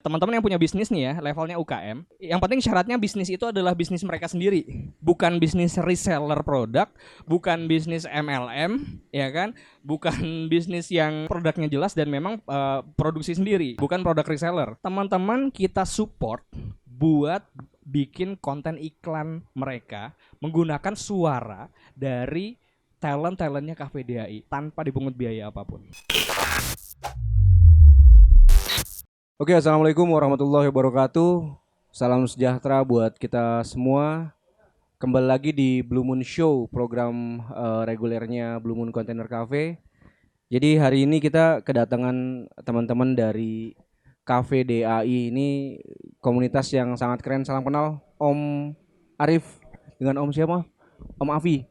teman-teman yang punya bisnis nih ya, levelnya UKM, yang penting syaratnya bisnis itu adalah bisnis mereka sendiri, bukan bisnis reseller produk, bukan bisnis MLM, ya kan, bukan bisnis yang produknya jelas dan memang produksi sendiri, bukan produk reseller. Teman-teman kita support buat bikin konten iklan mereka menggunakan suara dari talent-talentnya Cafe DAI tanpa dipungut biaya apapun. Oke, assalamualaikum warahmatullahi wabarakatuh. Salam sejahtera buat kita semua. Kembali lagi di Blue Moon Show, program regulernya Blue Moon Container Cafe. Jadi hari ini kita kedatangan teman-teman dari Cafe DAI. Ini komunitas yang sangat keren. Salam kenal Om Arif dengan Om siapa? Om Afi.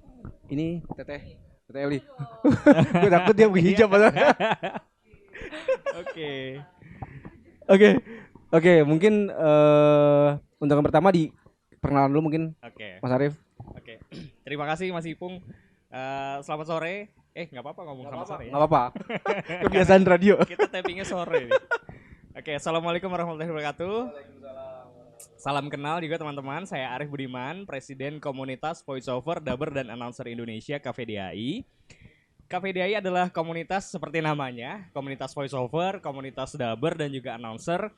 Ini Teteh Eli. Gue takut dia berhijab. Oke, mungkin untuk yang pertama di perkenalan dulu mungkin. Mas Arif. Terima kasih Mas Ipung. Selamat sore. Nggak apa-apa ngomong selamat sore. Nggak apa-apa. Kebiasaan radio. Kita tappingnya sore. Assalamualaikum warahmatullahi wabarakatuh. Salam kenal juga teman-teman. Saya Arif Budiman, Presiden Komunitas Voiceover, Dubber dan Announcer Indonesia Cafe DAI. Cafe DAI adalah komunitas seperti namanya, komunitas voiceover, komunitas dubber dan juga announcer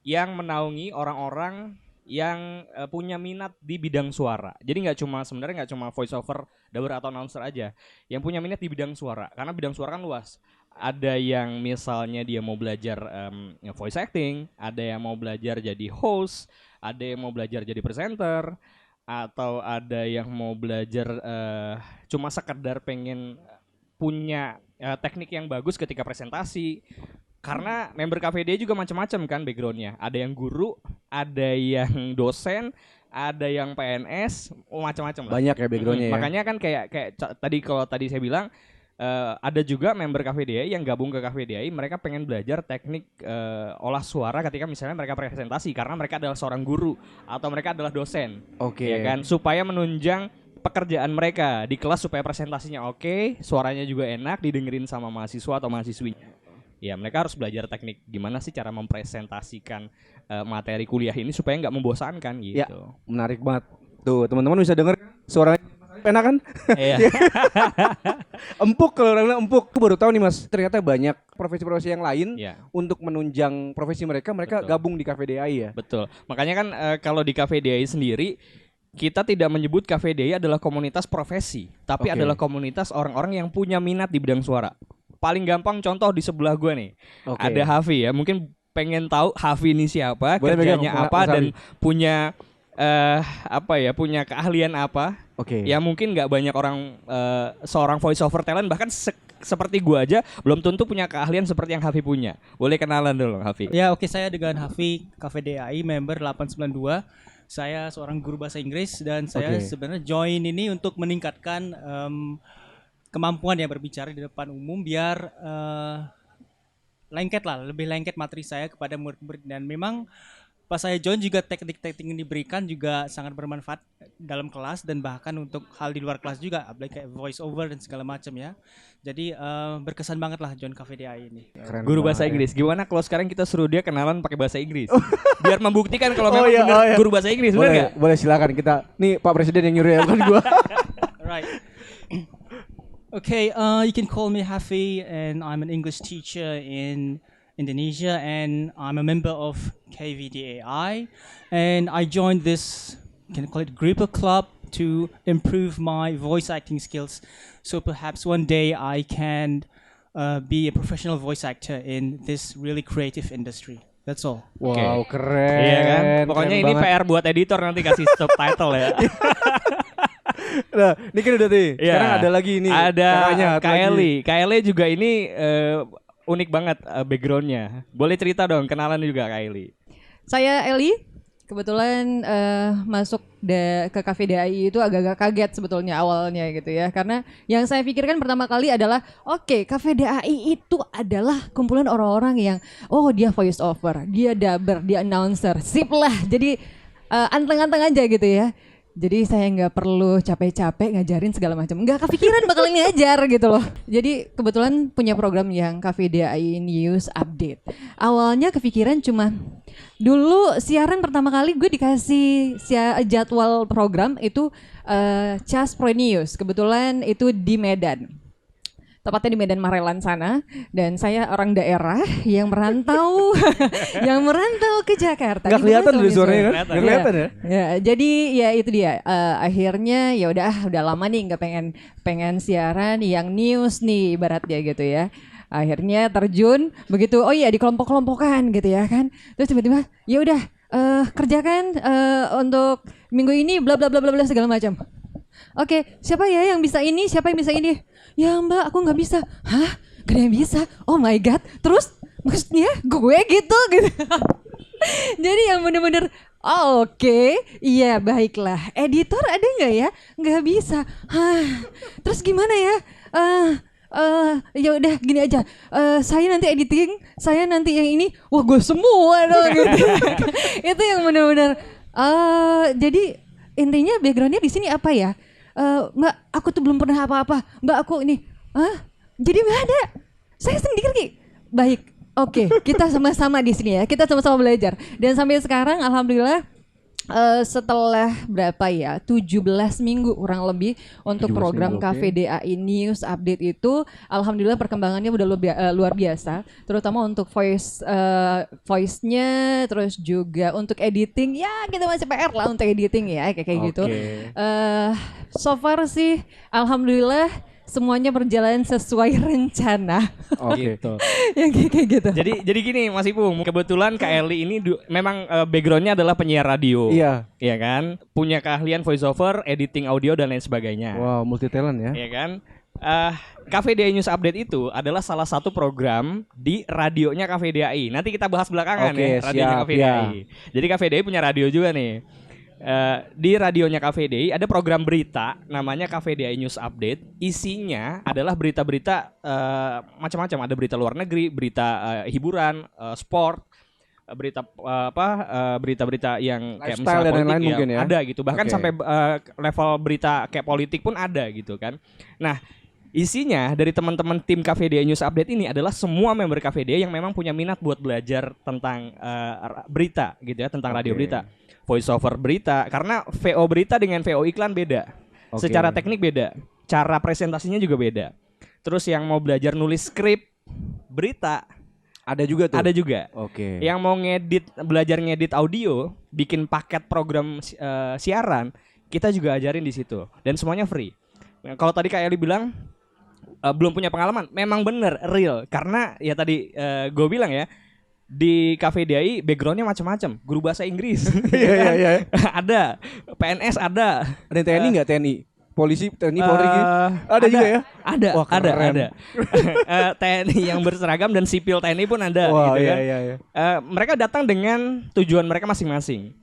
yang menaungi orang-orang yang punya minat di bidang suara. Jadi sebenarnya nggak cuma voiceover, dubber atau announcer aja yang punya minat di bidang suara, karena bidang suara kan luas. Ada yang misalnya dia mau belajar voice acting, ada yang mau belajar jadi host, ada yang mau belajar jadi presenter, atau ada yang mau belajar cuma sekedar pengen punya teknik yang bagus ketika presentasi. Karena member KVD juga macam-macam kan backgroundnya. Ada yang guru, ada yang dosen, ada yang PNS, macam-macam lah. Banyak ya backgroundnya ya. Makanya kan kayak tadi saya bilang ada juga member KVDI yang gabung ke KVDI, mereka pengen belajar teknik olah suara ketika misalnya mereka presentasi, karena mereka adalah seorang guru atau mereka adalah dosen. Ya kan, supaya menunjang pekerjaan mereka di kelas supaya presentasinya oke, suaranya juga enak didengerin sama mahasiswa atau mahasiswinya. Ya, mereka harus belajar teknik gimana sih cara mempresentasikan materi kuliah ini supaya nggak membosankan gitu. Ya, menarik banget. Tuh, teman-teman bisa denger suaranya enak kan? Iya. Empuk, kalau orang bilang empuk. Aku baru tahu nih Mas, ternyata banyak profesi-profesi yang lain untuk menunjang profesi mereka Betul. gabung di Cafe DAI ya. Betul. Makanya kan kalau di Cafe DAI sendiri kita tidak menyebut Cafe DAI adalah komunitas profesi, tapi adalah komunitas orang-orang yang punya minat di bidang suara. Paling gampang contoh di sebelah gue nih, ada Hafi ya. Mungkin pengen tahu Hafi ini siapa, kerjanya apa, dan punya punya keahlian apa. Ya mungkin nggak banyak orang seorang voiceover talent bahkan seperti gue aja belum tentu punya keahlian seperti yang Hafi punya. Boleh kenalan dulu Hafi. Ya saya dengan Hafi, Cafe DAI member 892. Saya seorang guru bahasa Inggris dan saya sebenarnya join ini untuk meningkatkan kemampuan ya berbicara di depan umum biar lebih lengket materi saya kepada murid-murid. Dan memang pas saya join juga teknik-teknik yang diberikan juga sangat bermanfaat dalam kelas dan bahkan untuk hal di luar kelas juga, kayak voice over dan segala macam ya. Jadi berkesan banget lah join Cafe DAI ini. Keren guru bahasa Inggris. Gimana kalau sekarang kita suruh dia kenalan pakai bahasa Inggris? Biar membuktikan kalau memang benar guru bahasa Inggris, benar nggak? Boleh silakan kita. Nih Pak Presiden yang nyuruh ya, bukan gua. Right. You can call me Hafi and I'm an English teacher in Indonesia and I'm a member of KVDAI and I joined this, can I call it Gripper Club, to improve my voice acting skills. So perhaps one day I can be a professional voice actor in this really creative industry. That's all. Wow, keren. Iya kan? Pokoknya ini banget. PR buat editor nanti kasih subtitle ya. Nah, ini kan udah nih. Sekarang ada lagi ini. Ada Kaeli juga ini unik banget backgroundnya. Boleh cerita dong, kenalan juga Kaeli. Saya Eli. Kebetulan masuk ke Cafe DAI itu agak-agak kaget sebetulnya awalnya gitu ya. Karena yang saya pikirkan pertama kali adalah Cafe DAI itu adalah kumpulan orang-orang yang dia voice over, dia dubber, dia announcer. Sip lah, jadi anteng-anteng aja gitu ya. Jadi saya nggak perlu capek-capek ngajarin segala macam. Nggak kepikiran bakal ngajar gitu loh. Jadi kebetulan punya program yang KVDAI News Update. Awalnya kepikiran cuma dulu siaran pertama kali gue dikasih jadwal program itu Cas Pro News. Kebetulan itu di Medan. Tepatnya di Medan Marelan sana, dan saya orang daerah yang merantau yang merantau ke Jakarta. Nggak kelihatan dari suaranya kan? Nggak kelihatan ya? Ya, jadi ya itu dia. Akhirnya ya udah lama nih nggak pengen siaran yang news nih ibaratnya gitu ya. Akhirnya terjun begitu. Oh iya, di kelompok-kelompokan gitu ya kan. Terus tiba-tiba ya udah kerjakan untuk minggu ini bla bla bla bla bla segala macam. Oke, siapa ya yang bisa ini? Siapa yang bisa ini? Ya Mbak, aku nggak bisa. Hah? Gak ada yang bisa? Oh my god. Terus maksudnya gue gitu. Jadi yang bener-bener oke, iya baiklah. Editor ada nggak ya? Nggak bisa. Hah? Terus gimana ya? Ya udah gini aja. Saya nanti editing, saya nanti yang ini. Wah gue semua dong gitu. Itu yang bener-bener. Jadi intinya backgroundnya di sini apa ya? Mbak, aku tuh belum pernah apa-apa. Mbak, aku ini. Jadi nggak ada. Saya sendiri. Baik. Oke, kita sama-sama di sini ya. Kita sama-sama belajar. Dan sampai sekarang alhamdulillah setelah berapa ya? 17 minggu kurang lebih untuk program KVDAI News Update itu alhamdulillah perkembangannya udah luar biasa, terutama untuk voice-nya, terus juga untuk editing ya kita masih PR lah untuk editing ya kayak gitu. So far sih alhamdulillah semuanya berjalan sesuai rencana. Gitu. Yang kayak gitu. Jadi gini Mas Ipung, kebetulan Kak Eli ini memang backgroundnya adalah penyiar radio. Iya. Iya kan? Punya keahlian voice over, editing audio dan lain sebagainya. Wow, multi talent ya. Iya kan? KVDAI News Update itu adalah salah satu program di radionya KVDAI. Nanti kita bahas belakangan ya radionya KVDAI. Ya. Jadi KVDAI punya radio juga nih. Di radionya KVDAI ada program berita namanya KVDAI News Update. Isinya adalah berita-berita macam-macam. Ada berita luar negeri, berita hiburan, sport, berita-berita yang kayak misalnya politik lain-lain mungkin ya. Ada gitu. Bahkan sampai level berita kayak politik pun ada gitu kan. Nah, isinya dari teman-teman tim KVDAI News Update ini adalah semua member KVDAI yang memang punya minat buat belajar tentang berita gitu ya, tentang radio berita. Voice over berita, karena VO berita dengan VO iklan beda. Secara teknik beda, cara presentasinya juga beda. Terus yang mau belajar nulis skrip berita ada juga tuh. Ada juga. Yang mau belajar ngedit audio, bikin paket program siaran, kita juga ajarin di situ. Dan semuanya free. Nah, kalau tadi Kak Eli bilang belum punya pengalaman, memang bener real. Karena ya tadi gue bilang ya, di KVDAI backgroundnya macam-macam, guru bahasa Inggris, Iya. ada, PNS ada yang TNI nggak TNI, polisi TNI Polri gitu, ada juga ya? Ada. Wah, ada. TNI yang berseragam dan sipil TNI pun ada. Wah, gitu iya, kan. iya. Mereka datang dengan tujuan mereka masing-masing,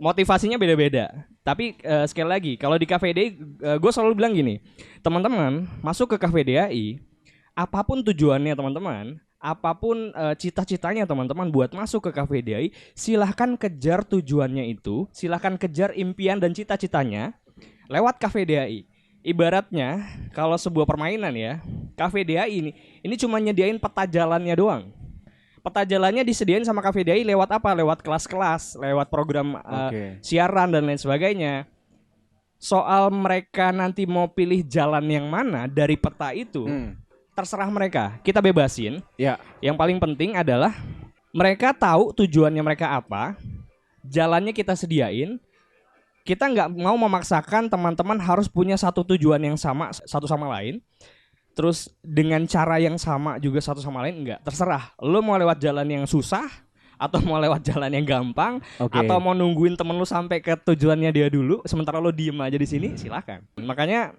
motivasinya beda-beda. Tapi sekali lagi, kalau di KVDAI, gue selalu bilang gini, teman-teman masuk ke KVDAI, apapun tujuannya teman-teman. Apapun cita-citanya teman-teman buat masuk ke KVDAI, silahkan kejar tujuannya itu, silahkan kejar impian dan cita-citanya lewat KVDAI. Ibaratnya kalau sebuah permainan ya, KVDAI ini cuma nyediain peta jalannya doang. Peta jalannya disediain sama KVDAI lewat apa? Lewat kelas-kelas, lewat program siaran dan lain sebagainya. Soal mereka nanti mau pilih jalan yang mana dari peta itu, terserah mereka, kita bebasin. Ya. Yang paling penting adalah mereka tahu tujuannya mereka apa, jalannya kita sediain. Kita nggak mau memaksakan teman-teman harus punya satu tujuan yang sama satu sama lain. Terus dengan cara yang sama juga satu sama lain, enggak. Terserah, lo mau lewat jalan yang susah atau mau lewat jalan yang gampang, atau mau nungguin temen lo sampai ke tujuannya dia dulu, sementara lo diem aja di sini, silakan. Makanya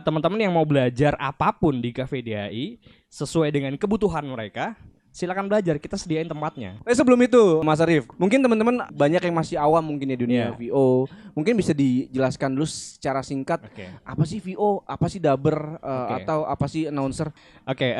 teman-teman yang mau belajar apapun di KVDAI sesuai dengan kebutuhan mereka, silakan belajar, kita sediain tempatnya. Sebelum itu Mas Arif, mungkin teman-teman banyak yang masih awam mungkin di dunia Iya. VO. Mungkin bisa dijelaskan dulu secara singkat Oke. apa sih VO, apa sih dubber, Oke. atau apa sih announcer? Oke,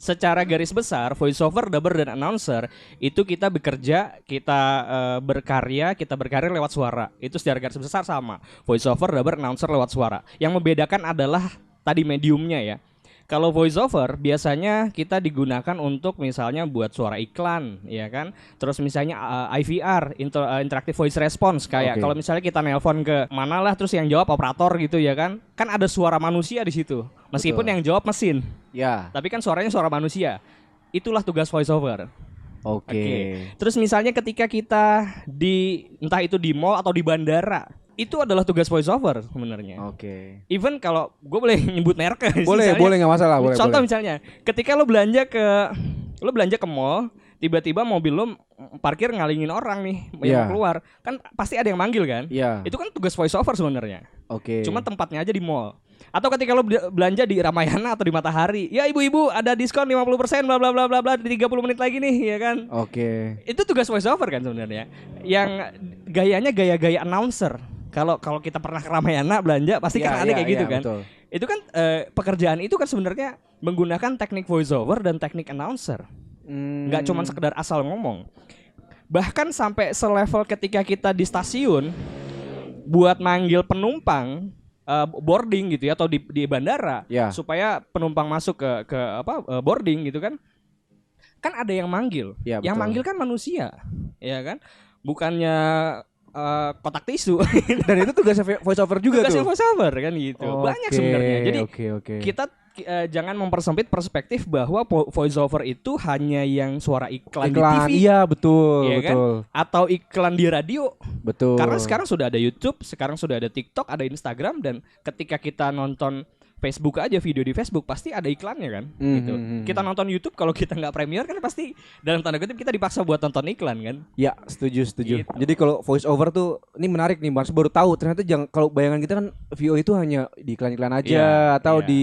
secara garis besar voiceover, dubber dan announcer itu kita bekerja, kita berkarya lewat suara. Itu secara garis besar sama. Voiceover, dubber, announcer lewat suara. Yang membedakan adalah tadi mediumnya ya. Kalau voiceover biasanya kita digunakan untuk misalnya buat suara iklan, ya kan? Terus misalnya IVR, interactive voice response, kayak Oke. kalau misalnya kita nelpon ke mana lah, terus yang jawab operator gitu ya kan? Kan ada suara manusia di situ, meskipun Betul. yang jawab mesin. Ya. Tapi kan suaranya suara manusia. Itulah tugas voiceover. Oke. Terus misalnya ketika kita entah itu di mall atau di bandara, itu adalah tugas voiceover sebenarnya. Oke. Even kalau gue boleh nyebut merek. Boleh, boleh nggak masalah, boleh. Contoh boleh. misalnya, ketika lo belanja ke mall, tiba-tiba mobil lo parkir ngalingin orang nih yang Iya. mau keluar, kan pasti ada yang manggil kan? Iya. Itu kan tugas voiceover sebenarnya. Oke. Cuma tempatnya aja di mall. Atau ketika lo belanja di Ramayana atau di Matahari, ya ibu-ibu ada diskon 50% bla bla bla bla bla 30 menit lagi nih, ya kan? Oke. Itu tugas voiceover kan sebenarnya. Yang gayanya gaya-gaya announcer. Kalau kita pernah ke Ramayana belanja pasti Iya, kan ada iya, kayak gitu iya, kan. betul. Itu kan pekerjaan itu kan sebenarnya menggunakan teknik voiceover dan teknik announcer. Nggak cuma sekedar asal ngomong. Bahkan sampai selevel ketika kita di stasiun buat manggil penumpang boarding gitu ya, atau di bandara Ya. supaya penumpang masuk ke boarding gitu kan. Kan ada yang manggil. Ya, Yang betul. manggil kan manusia, ya kan? Bukannya kotak tisu. Dan itu tugas voice over juga Tugasnya tuh. voiceover kan gitu. Banyak Oke, sebenarnya. Jadi oke. kita jangan mempersempit perspektif bahwa voiceover itu hanya yang suara iklan di TV, iya betul, ya kan? betul, Atau iklan di radio. betul. Karena sekarang sudah ada YouTube, sekarang sudah ada TikTok, ada Instagram, dan ketika kita nonton Facebook aja, video di Facebook pasti ada iklannya kan, gitu. Kita nonton YouTube kalau kita nggak Premiere kan pasti dalam tanda kutip kita dipaksa buat nonton iklan kan. Ya, setuju. Gitu. Jadi kalau voice over tuh ini menarik nih, Mas. Baru tahu ternyata kalau bayangan kita kan VO itu hanya di iklan-iklan aja Iya, atau iya. di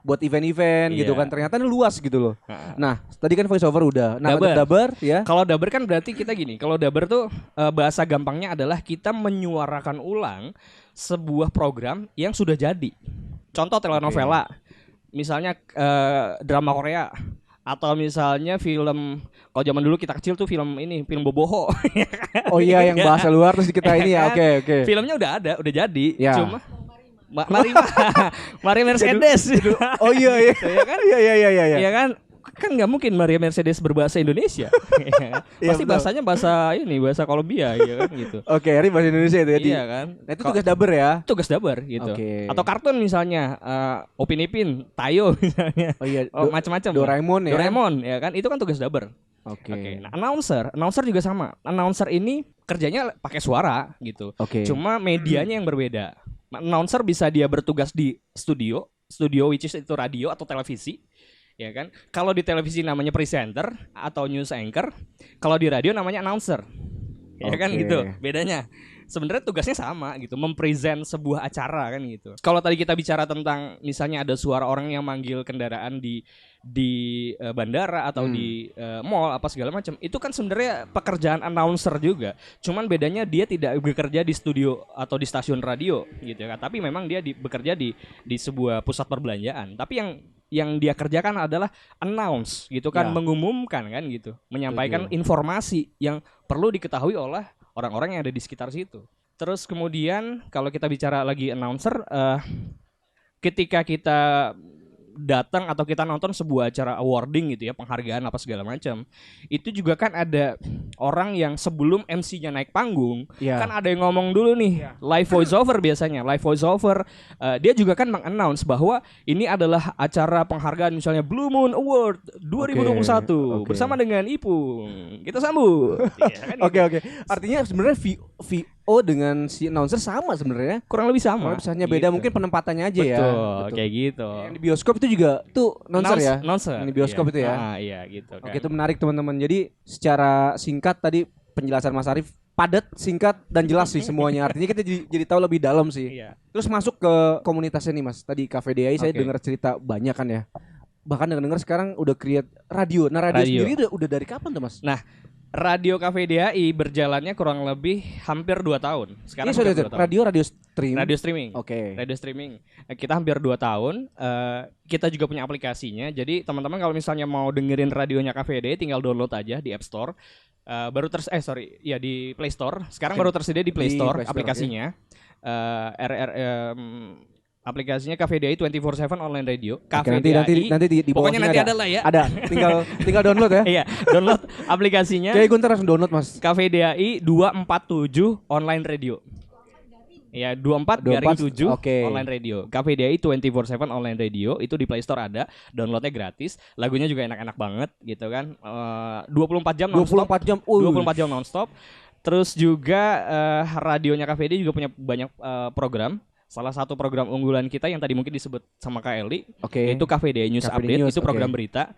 buat event-event gitu Iya. kan. Ternyata ini luas gitu loh. Nah, Nah, tadi kan voice over udah. Nah, Dubber. dubber ya. kalau dubber kan berarti kita gini. Kalau dubber tuh bahasa gampangnya adalah kita menyuarakan ulang sebuah program yang sudah jadi. Contoh telenovela, misalnya drama Korea, atau misalnya film. Kalau zaman dulu kita kecil tuh film Boboho. Oh iya, yang bahasa luar terus kita ini ya. Kan? Oke. Filmnya udah ada, udah jadi. Ya. Cuma Maria Mercedes. Oh iya. Ya kan? Iya. Iya kan? Kan nggak mungkin Maria Mercedes berbahasa Indonesia. Ya kan? Iya, Pasti betul. bahasanya bahasa Kolombia, ya kan gitu. Oke, hari bahasa Indonesia itu ya. Iya kan? Nah, itu tugas dubber ya. Tugas dubber gitu. Oke. Atau kartun misalnya Upin Ipin, Tayo misalnya. Oh iya, Macam-macam. Doraemon ya. Doraemon ya kan? Itu kan tugas dubber. Oke. Oke. Nah, announcer juga sama. Announcer ini kerjanya pakai suara gitu. Oke. Cuma medianya yang berbeda. Announcer bisa dia bertugas di studio which is itu radio atau televisi. Ya kan? Kalau di televisi namanya presenter atau news anchor, kalau di radio namanya announcer. Ya kan Oke. gitu. Bedanya. Sebenarnya tugasnya sama gitu, mempresent sebuah acara kan gitu. Kalau tadi kita bicara tentang misalnya ada suara orang yang manggil kendaraan di bandara atau di mall apa segala macam, itu kan sebenarnya pekerjaan announcer juga. Cuman bedanya dia tidak bekerja di studio atau di stasiun radio gitu ya. Tapi memang dia bekerja di sebuah pusat perbelanjaan. Tapi yang dia kerjakan adalah announce gitu kan, Ya. mengumumkan kan gitu, menyampaikan informasi yang perlu diketahui oleh orang-orang yang ada di sekitar situ. Terus kemudian kalau kita bicara lagi announcer, ketika kita datang atau kita nonton sebuah acara awarding gitu ya, penghargaan apa segala macam, itu juga kan ada orang yang sebelum MC-nya naik panggung, Iya. kan ada yang ngomong dulu nih, live voice over biasanya, dia juga kan meng-announce bahwa ini adalah acara penghargaan misalnya Blue Moon Award 2021 Oke. bersama dengan Ipung, kita sambut. Ya, kan gitu. Oke. Artinya sebenarnya VO dengan si announcer sama sebenarnya. Kurang lebih sama. Kalau misalnya beda Gitu. mungkin penempatannya aja ya. Betul, kayak gitu. Yang di bioskop itu juga tuh announcer ya. Announcer. Yang di bioskop Iya. itu ya. Iya gitu kan. Oke, itu menarik teman-teman. Jadi secara singkat tadi penjelasan Mas Arif padat, singkat dan jelas sih semuanya. Artinya kita jadi tahu lebih dalam sih. Iya. Terus masuk ke komunitasnya nih Mas. Tadi KVDI saya Oke. dengar cerita banyak kan ya. bahkan dengar sekarang udah create radio. Nah, radio Radio. sendiri udah dari kapan tuh, Mas? Nah, Radio Cafe DAI berjalannya kurang lebih hampir 2 tahun. Sekarang Ini hampir sorry, 2 tahun. radio stream. Radio streaming. Oke. Radio streaming. Kita hampir 2 tahun. Kita juga punya aplikasinya. Jadi teman-teman kalau misalnya mau dengerin radionya Cafe DAI tinggal download aja di App Store. Di Play Store. Sekarang baru tersedia di Play Di Store Play Store, aplikasinya. Aplikasinya Cafe DAI 24/7 online radio. Oke, Cafe nanti di bawah Pokoknya sini nanti ada lah ya. Ada. Tinggal download ya. Iya, download aplikasinya. Kayak gue ntar langsung download, Mas. Cafe DAI 247 online radio. Ya, 24/7 oke. online radio. Cafe DAI 24/7 online radio itu di Play Store ada, downloadnya gratis. Lagunya juga enak-enak banget gitu kan. 24 jam nonstop. 24 jam. 24 jam nonstop. Terus juga radionya Cafe DAI juga punya banyak program. Salah satu program unggulan kita yang tadi mungkin disebut sama Kak Eli, Oke. itu Cafe DAI News Cafe DAI Update. News, Itu program oke. berita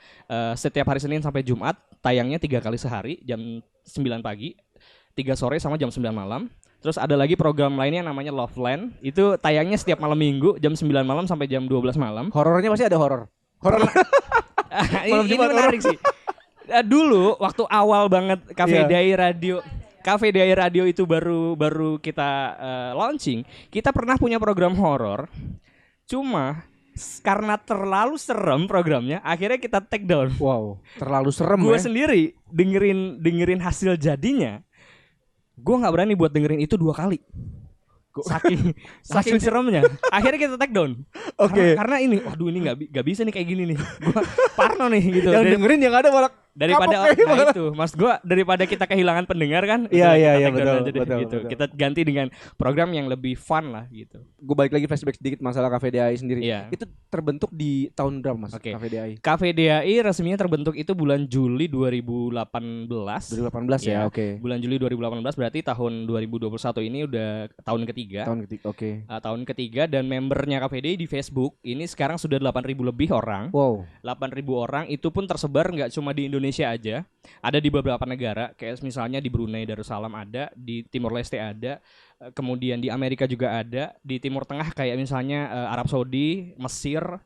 setiap hari Senin sampai Jumat, tayangnya 3 kali sehari, jam 9 pagi, 3 sore sama jam 9 malam. Terus ada lagi program lainnya namanya Loveland, itu tayangnya setiap malam Minggu jam 9 malam sampai jam 12 malam. Horornya pasti ada horor. Horor. Ini menarik sih. Dulu waktu awal banget Cafe Iya. Cafe DAI Radio itu baru kita launching, kita pernah punya program horor. Cuma karena terlalu serem programnya, akhirnya kita take down. Wow, terlalu serem Gue ya. sendiri dengerin hasil jadinya, gue nggak berani buat dengerin itu 2 kali. Saking seremnya. Akhirnya kita take down. Oke. Karena ini, waduh ini nggak bisa nih kayak gini nih. Gue parno nih gitu. Yang dengerin yang ada malah Daripada kapok nah itu mas gue daripada kita kehilangan pendengar kan Iya, kita iya, take down betul, aja deh, betul, gitu. betul. Kita ganti dengan program yang lebih fun lah gitu. Gue balik lagi flashback sedikit masalah Cafe DAI sendiri. Iya. Itu terbentuk di tahun berapa, Mas? Oke. Cafe DAI. Cafe DAI resminya terbentuk itu bulan Juli 2018. 2018 ya, Iya. oke. Bulan Juli 2018 berarti tahun 2021 ini udah tahun ketiga. Tahun ketiga, oke. Tahun ketiga dan membernya Cafe DAI di Facebook ini sekarang sudah 8.000 lebih orang. Wow. 8.000 orang itu pun tersebar nggak cuma di Indonesia aja, ada di beberapa negara kayak misalnya di Brunei Darussalam ada, di Timor Leste ada, kemudian di Amerika juga ada, di Timur Tengah kayak misalnya Arab Saudi, Mesir,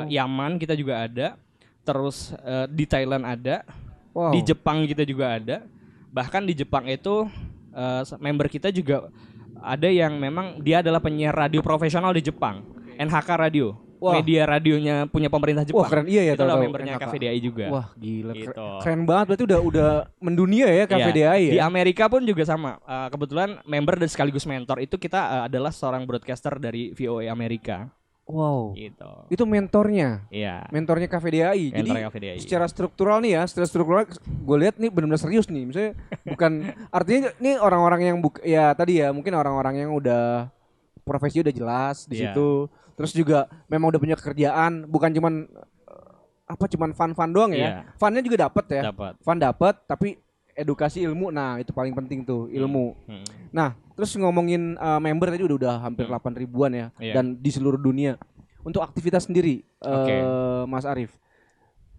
Yaman kita juga ada, terus di Thailand ada, Wow. di Jepang kita juga ada, bahkan di Jepang itu member kita juga ada yang memang dia adalah penyiar radio profesional di Jepang, NHK Radio. Wah. Media radionya punya pemerintah Jepang. Wah, keren. Iya ya, Itulah tahu-tahu. membernya NHK. Cafe DAI juga. Wah, gila. Gitu. Keren banget, berarti udah mendunia ya Cafe Iya. DAI Di ya. Amerika pun juga sama. Kebetulan member dan sekaligus mentor itu kita adalah seorang broadcaster dari VOA Amerika. Wow. Gitu. Itu mentornya. Iya. Mentornya Cafe DAI. Jadi Mentornya Cafe DAI. secara struktural nih ya, secara struktural gue lihat nih benar-benar serius nih. Misalnya bukan artinya nih orang-orang yang ya tadi ya mungkin orang-orang yang udah profesinya udah jelas di Iya. situ. Terus juga memang udah punya kerjaan, bukan cuman cuman fun-fun doang ya. Iya. Funnya juga dapat ya. Dapat. Fun dapat, tapi edukasi ilmu, nah itu paling penting tuh, ilmu. Nah, terus ngomongin member tadi udah hampir 8 ribuan ya, Iya. dan di seluruh dunia. Untuk aktivitas sendiri, Oke. Mas Arif,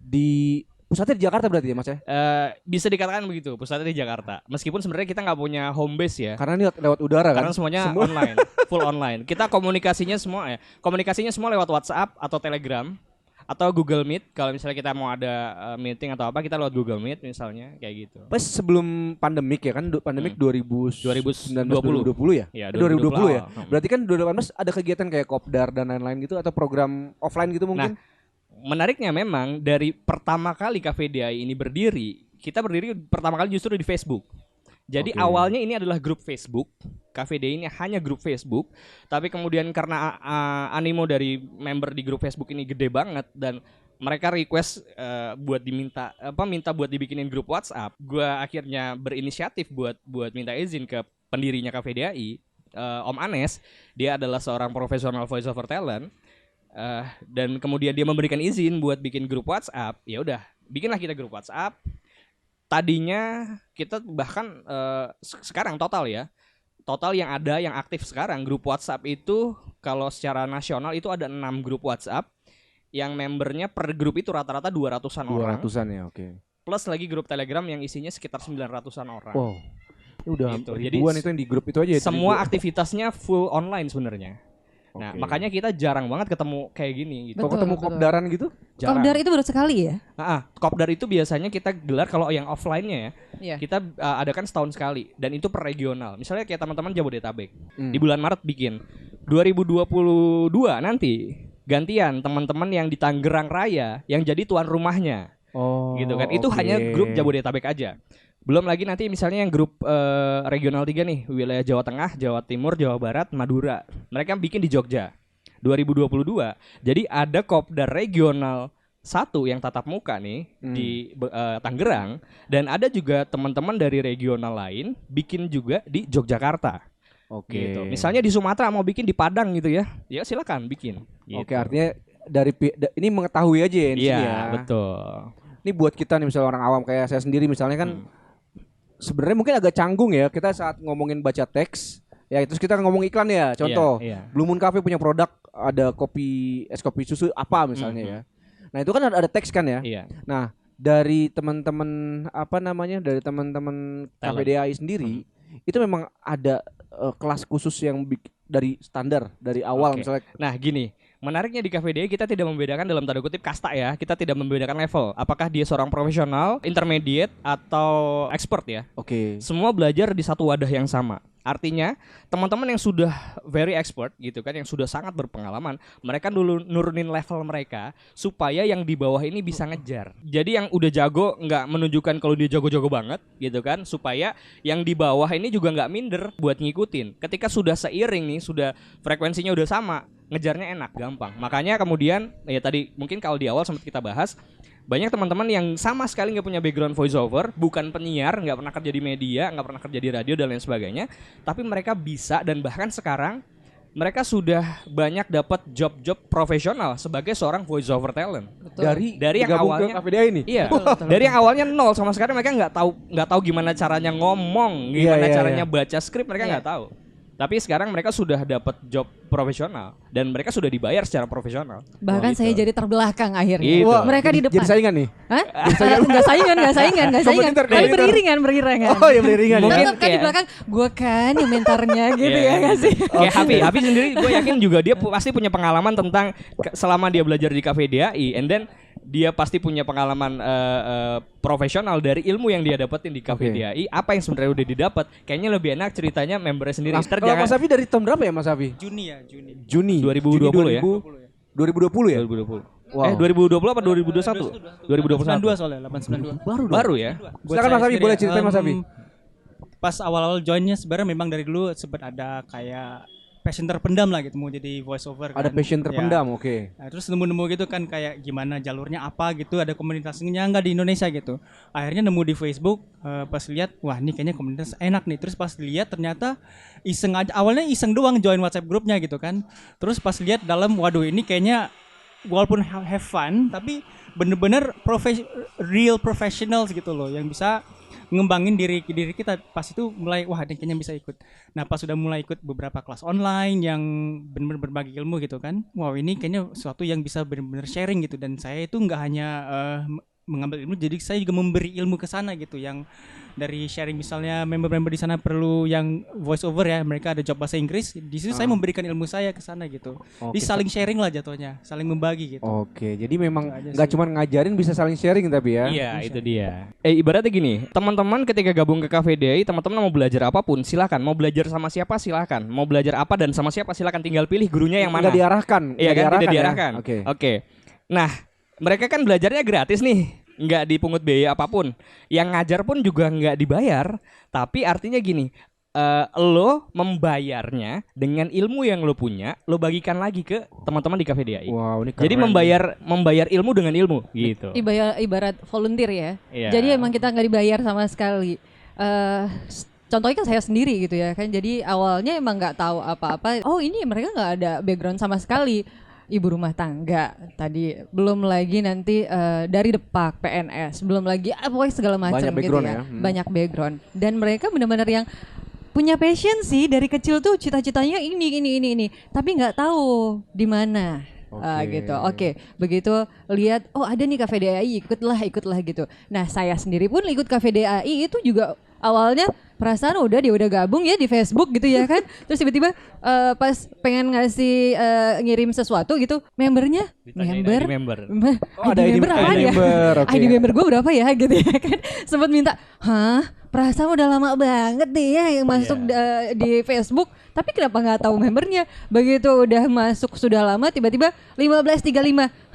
di pusatnya di Jakarta berarti ya Mas ya? Bisa dikatakan begitu, pusatnya di Jakarta. Meskipun sebenarnya kita nggak punya home base ya. Karena ini lewat udara kan? Karena semuanya online, full online. Kita komunikasinya semua lewat WhatsApp atau Telegram atau Google Meet. Kalau misalnya kita mau ada meeting atau apa, kita lewat Google Meet misalnya, kayak gitu. Pas sebelum pandemik ya kan, pandemik 2019 2020 ya? Iya, 2020 ya. awal. Berarti kan 2018 ada kegiatan kayak kopdar dan lain-lain gitu atau program offline gitu mungkin? Menariknya memang dari pertama kali Cafe DAI ini berdiri, kita berdiri pertama kali justru di Facebook. Jadi Oke. awalnya ini adalah grup Facebook. Cafe DAI ini hanya grup Facebook, tapi kemudian karena animo dari member di grup Facebook ini gede banget dan mereka request minta buat dibikinin grup WhatsApp. Gua akhirnya berinisiatif buat minta izin ke pendirinya Cafe DAI, Om Anes. Dia adalah seorang profesional voice over talent. Dan kemudian dia memberikan izin buat bikin grup WhatsApp. Ya udah, bikinlah kita grup WhatsApp. Tadinya kita bahkan sekarang total yang ada yang aktif sekarang grup WhatsApp itu kalau secara nasional itu ada 6 grup WhatsApp yang membernya per grup itu rata-rata 200-an orang. 200-an ya, oke. Plus lagi grup Telegram yang isinya sekitar 900-an orang. Wow. Ini udah Gitu. ribuan Jadi itu yang di grup itu aja ya. Semua ribuan. aktivitasnya full online sebenarnya. Nah, Oke. makanya kita jarang banget ketemu kayak gini gitu. Kalau Betul, ketemu betul. kopdaran gitu? Jarang. Kopdar itu baru sekali ya? Kopdar itu biasanya kita gelar kalau yang offline-nya ya. Iya. Kita adakan setahun sekali dan itu per regional. Misalnya kayak teman-teman Jabodetabek. Hmm. Di bulan Maret bikin. 2022 nanti gantian teman-teman yang di Tangerang Raya yang jadi tuan rumahnya. Oh, Gitu kan. Itu oke. hanya grup Jabodetabek aja. Belum lagi nanti misalnya yang grup regional 3 nih, wilayah Jawa Tengah, Jawa Timur, Jawa Barat, Madura. Mereka bikin di Jogja. 2022. Jadi ada Kopdar regional 1 yang tatap muka nih di Tangerang dan ada juga teman-teman dari regional lain bikin juga di Yogyakarta. Oke. Gitu. Misalnya di Sumatera mau bikin di Padang gitu ya. Ya silakan bikin. Gitu. Oke, artinya ini mengetahui aja ya di Iya, sini ya. betul. Ini buat kita nih misalnya orang awam kayak saya sendiri misalnya kan sebenarnya mungkin agak canggung ya kita saat ngomongin baca teks. Ya terus kita ngomong iklan ya. Contoh, Iya. Blue Moon Cafe punya produk ada es kopi susu apa misalnya ya. Nah, itu kan ada teks kan ya. Iya. Nah, dari teman-teman dari teman-teman Talent. KPDAI sendiri itu memang ada kelas khusus yang dari standar dari awal Oke. misalnya. Nah, gini. Menariknya di KVDI kita tidak membedakan dalam tanda kutip kasta ya. Kita tidak membedakan level. Apakah dia seorang profesional, intermediate atau expert ya. Oke. Semua belajar di satu wadah yang sama. Artinya teman-teman yang sudah very expert gitu kan, yang sudah sangat berpengalaman, mereka dulu nurunin level mereka supaya yang di bawah ini bisa ngejar. Jadi yang udah jago nggak menunjukkan kalau dia jago-jago banget gitu kan, supaya yang di bawah ini juga nggak minder buat ngikutin. Ketika sudah seiring nih, sudah frekuensinya udah sama, ngejarnya enak, gampang. Makanya kemudian ya tadi mungkin kalau di awal sempat kita bahas, banyak teman-teman yang sama sekali nggak punya background voiceover, bukan penyiar, nggak pernah kerja di media, nggak pernah kerja di radio dan lain sebagainya, tapi mereka bisa dan bahkan sekarang mereka sudah banyak dapat job-job profesional sebagai seorang voiceover talent. Dari yang bergabung awalnya ke KPDAI ini. Iya, dari yang awalnya nol sama sekali mereka nggak tahu gimana caranya ngomong, gimana Iya, caranya iya. baca skrip, mereka nggak tahu. Tapi sekarang mereka sudah dapat job profesional dan mereka sudah dibayar secara profesional. Bahkan Gitu. saya jadi terbelakang akhirnya. Gitu. Mereka di depan. Jadi saingan nih. Hah? Enggak saingan. Kompetitor, Tapi kompetitor. beriringan. Oh, ya beriringan ya. Mungkin Tetap kan di kayak- belakang gue kan yang mentornya gitu Iya. ya nggak sih? Kayak Hafi sendiri gue yakin juga dia pasti punya pengalaman tentang selama dia belajar di KVDAI and then dia pasti punya pengalaman profesional dari ilmu yang dia dapetin di KVDAI. Apa yang sebenarnya udah didapat? Kayaknya lebih enak ceritanya membernya sendiri. Ntar Kalau jangan Mas Afi dari tahun berapa ya Mas Afi? Juni ya, Juni. Juni 2020 ya? 2020 ya? 2020. Wow. 2020 apa 2021? 892 2021. soalnya, 892. Baru ya? Buat Silakan saya Mas Afi, sendiri boleh ya, ceritain Mas Afi. Pas awal-awal joinnya sebenarnya memang dari dulu sempat ada kayak passion terpendam lah gitu mau jadi voice over kan. Ada passion Ya. terpendam, oke. Nah, terus nemu-nemu gitu kan kayak gimana jalurnya apa gitu, ada komunitasnya nggak di Indonesia gitu. Akhirnya nemu di Facebook, pas lihat wah ini kayaknya komunitas enak nih. Terus pas lihat ternyata iseng aja, awalnya iseng doang join WhatsApp grupnya gitu kan. Terus pas lihat dalam, waduh ini kayaknya walaupun have fun tapi bener-bener real professionals gitu loh yang bisa ngembangin diri kita. Pas itu mulai wah ini kayaknya bisa ikut. Nah pas sudah mulai ikut beberapa kelas online yang benar-benar berbagi ilmu gitu kan, wow ini kayaknya sesuatu yang bisa benar-benar sharing gitu. Dan saya itu nggak hanya mengambil ilmu, jadi saya juga memberi ilmu ke sana gitu, yang dari sharing misalnya member-member di sana perlu yang voice over ya, mereka ada job bahasa Inggris, di situ saya memberikan ilmu saya ke sana gitu. Jadi saling sharing lah jatuhnya, saling membagi gitu. Oke, jadi memang Itu aja nggak sih. cuma ngajarin, bisa saling sharing tapi ya. Iya, itu dia. Ibaratnya gini, teman-teman ketika gabung ke KVDAI, teman-teman mau belajar apapun, silakan. Mau belajar sama siapa, silakan. Mau belajar apa dan sama siapa, silakan. Tinggal pilih gurunya yang mana. Nggak diarahkan. Iya nggak kan, tidak ya? diarahkan. Oke. Nah, mereka kan belajarnya gratis nih, nggak dipungut biaya apapun. Yang ngajar pun juga nggak dibayar. Tapi artinya gini, lo membayarnya dengan ilmu yang lo punya, lo bagikan lagi ke teman-teman di KVDAI. Wow, ini keren. Jadi membayar ilmu dengan ilmu, gitu. Ibarat volunteer ya. Iya. Jadi emang kita nggak dibayar sama sekali. Contohnya kan saya sendiri gitu ya kan. Jadi awalnya emang nggak tahu apa-apa. Oh ini mereka nggak ada background sama sekali. Ibu rumah tangga tadi, belum lagi nanti dari Depak, PNS, belum lagi pokoknya segala macam Banyak gitu background ya. ya. Banyak background. Dan mereka benar-benar yang punya passion sih, dari kecil tuh cita-citanya ini, tapi nggak tahu di mana. Gitu. Oke, begitu lihat oh ada nih KVDAI, ikutlah gitu. Nah, saya sendiri pun ikut KVDAI itu juga awalnya perasaan dia udah gabung ya di Facebook gitu ya kan. Terus tiba-tiba pas pengen ngasih ngirim sesuatu gitu, membernya Ditanyain ID member. Oh, ada ID member apaan ya? member, oke. ID member gue berapa ya gitu ya kan. Sempat minta, perasaan udah lama banget deh ya yang masuk di Facebook, tapi kenapa nggak tahu membernya? Begitu udah masuk sudah lama, tiba-tiba 1535.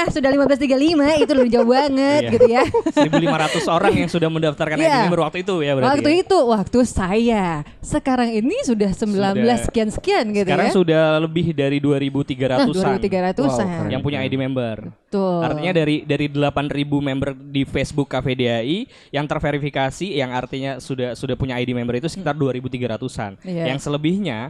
Sudah 1535 itu udah jauh banget gitu ya. 1.500 orang yang sudah mendaftarkan ID member waktu itu ya berarti. Waktu saya. Sekarang ini sudah 19 sekian gitu Sekarang ya. sudah lebih dari 2.300-an 2.300-an. yang punya ID member. Betul. Artinya dari 8.000 member di Facebook Cafe DAI yang terverifikasi, yang artinya sudah punya ID member itu sekitar 2.300-an. Iya. Yang selebihnya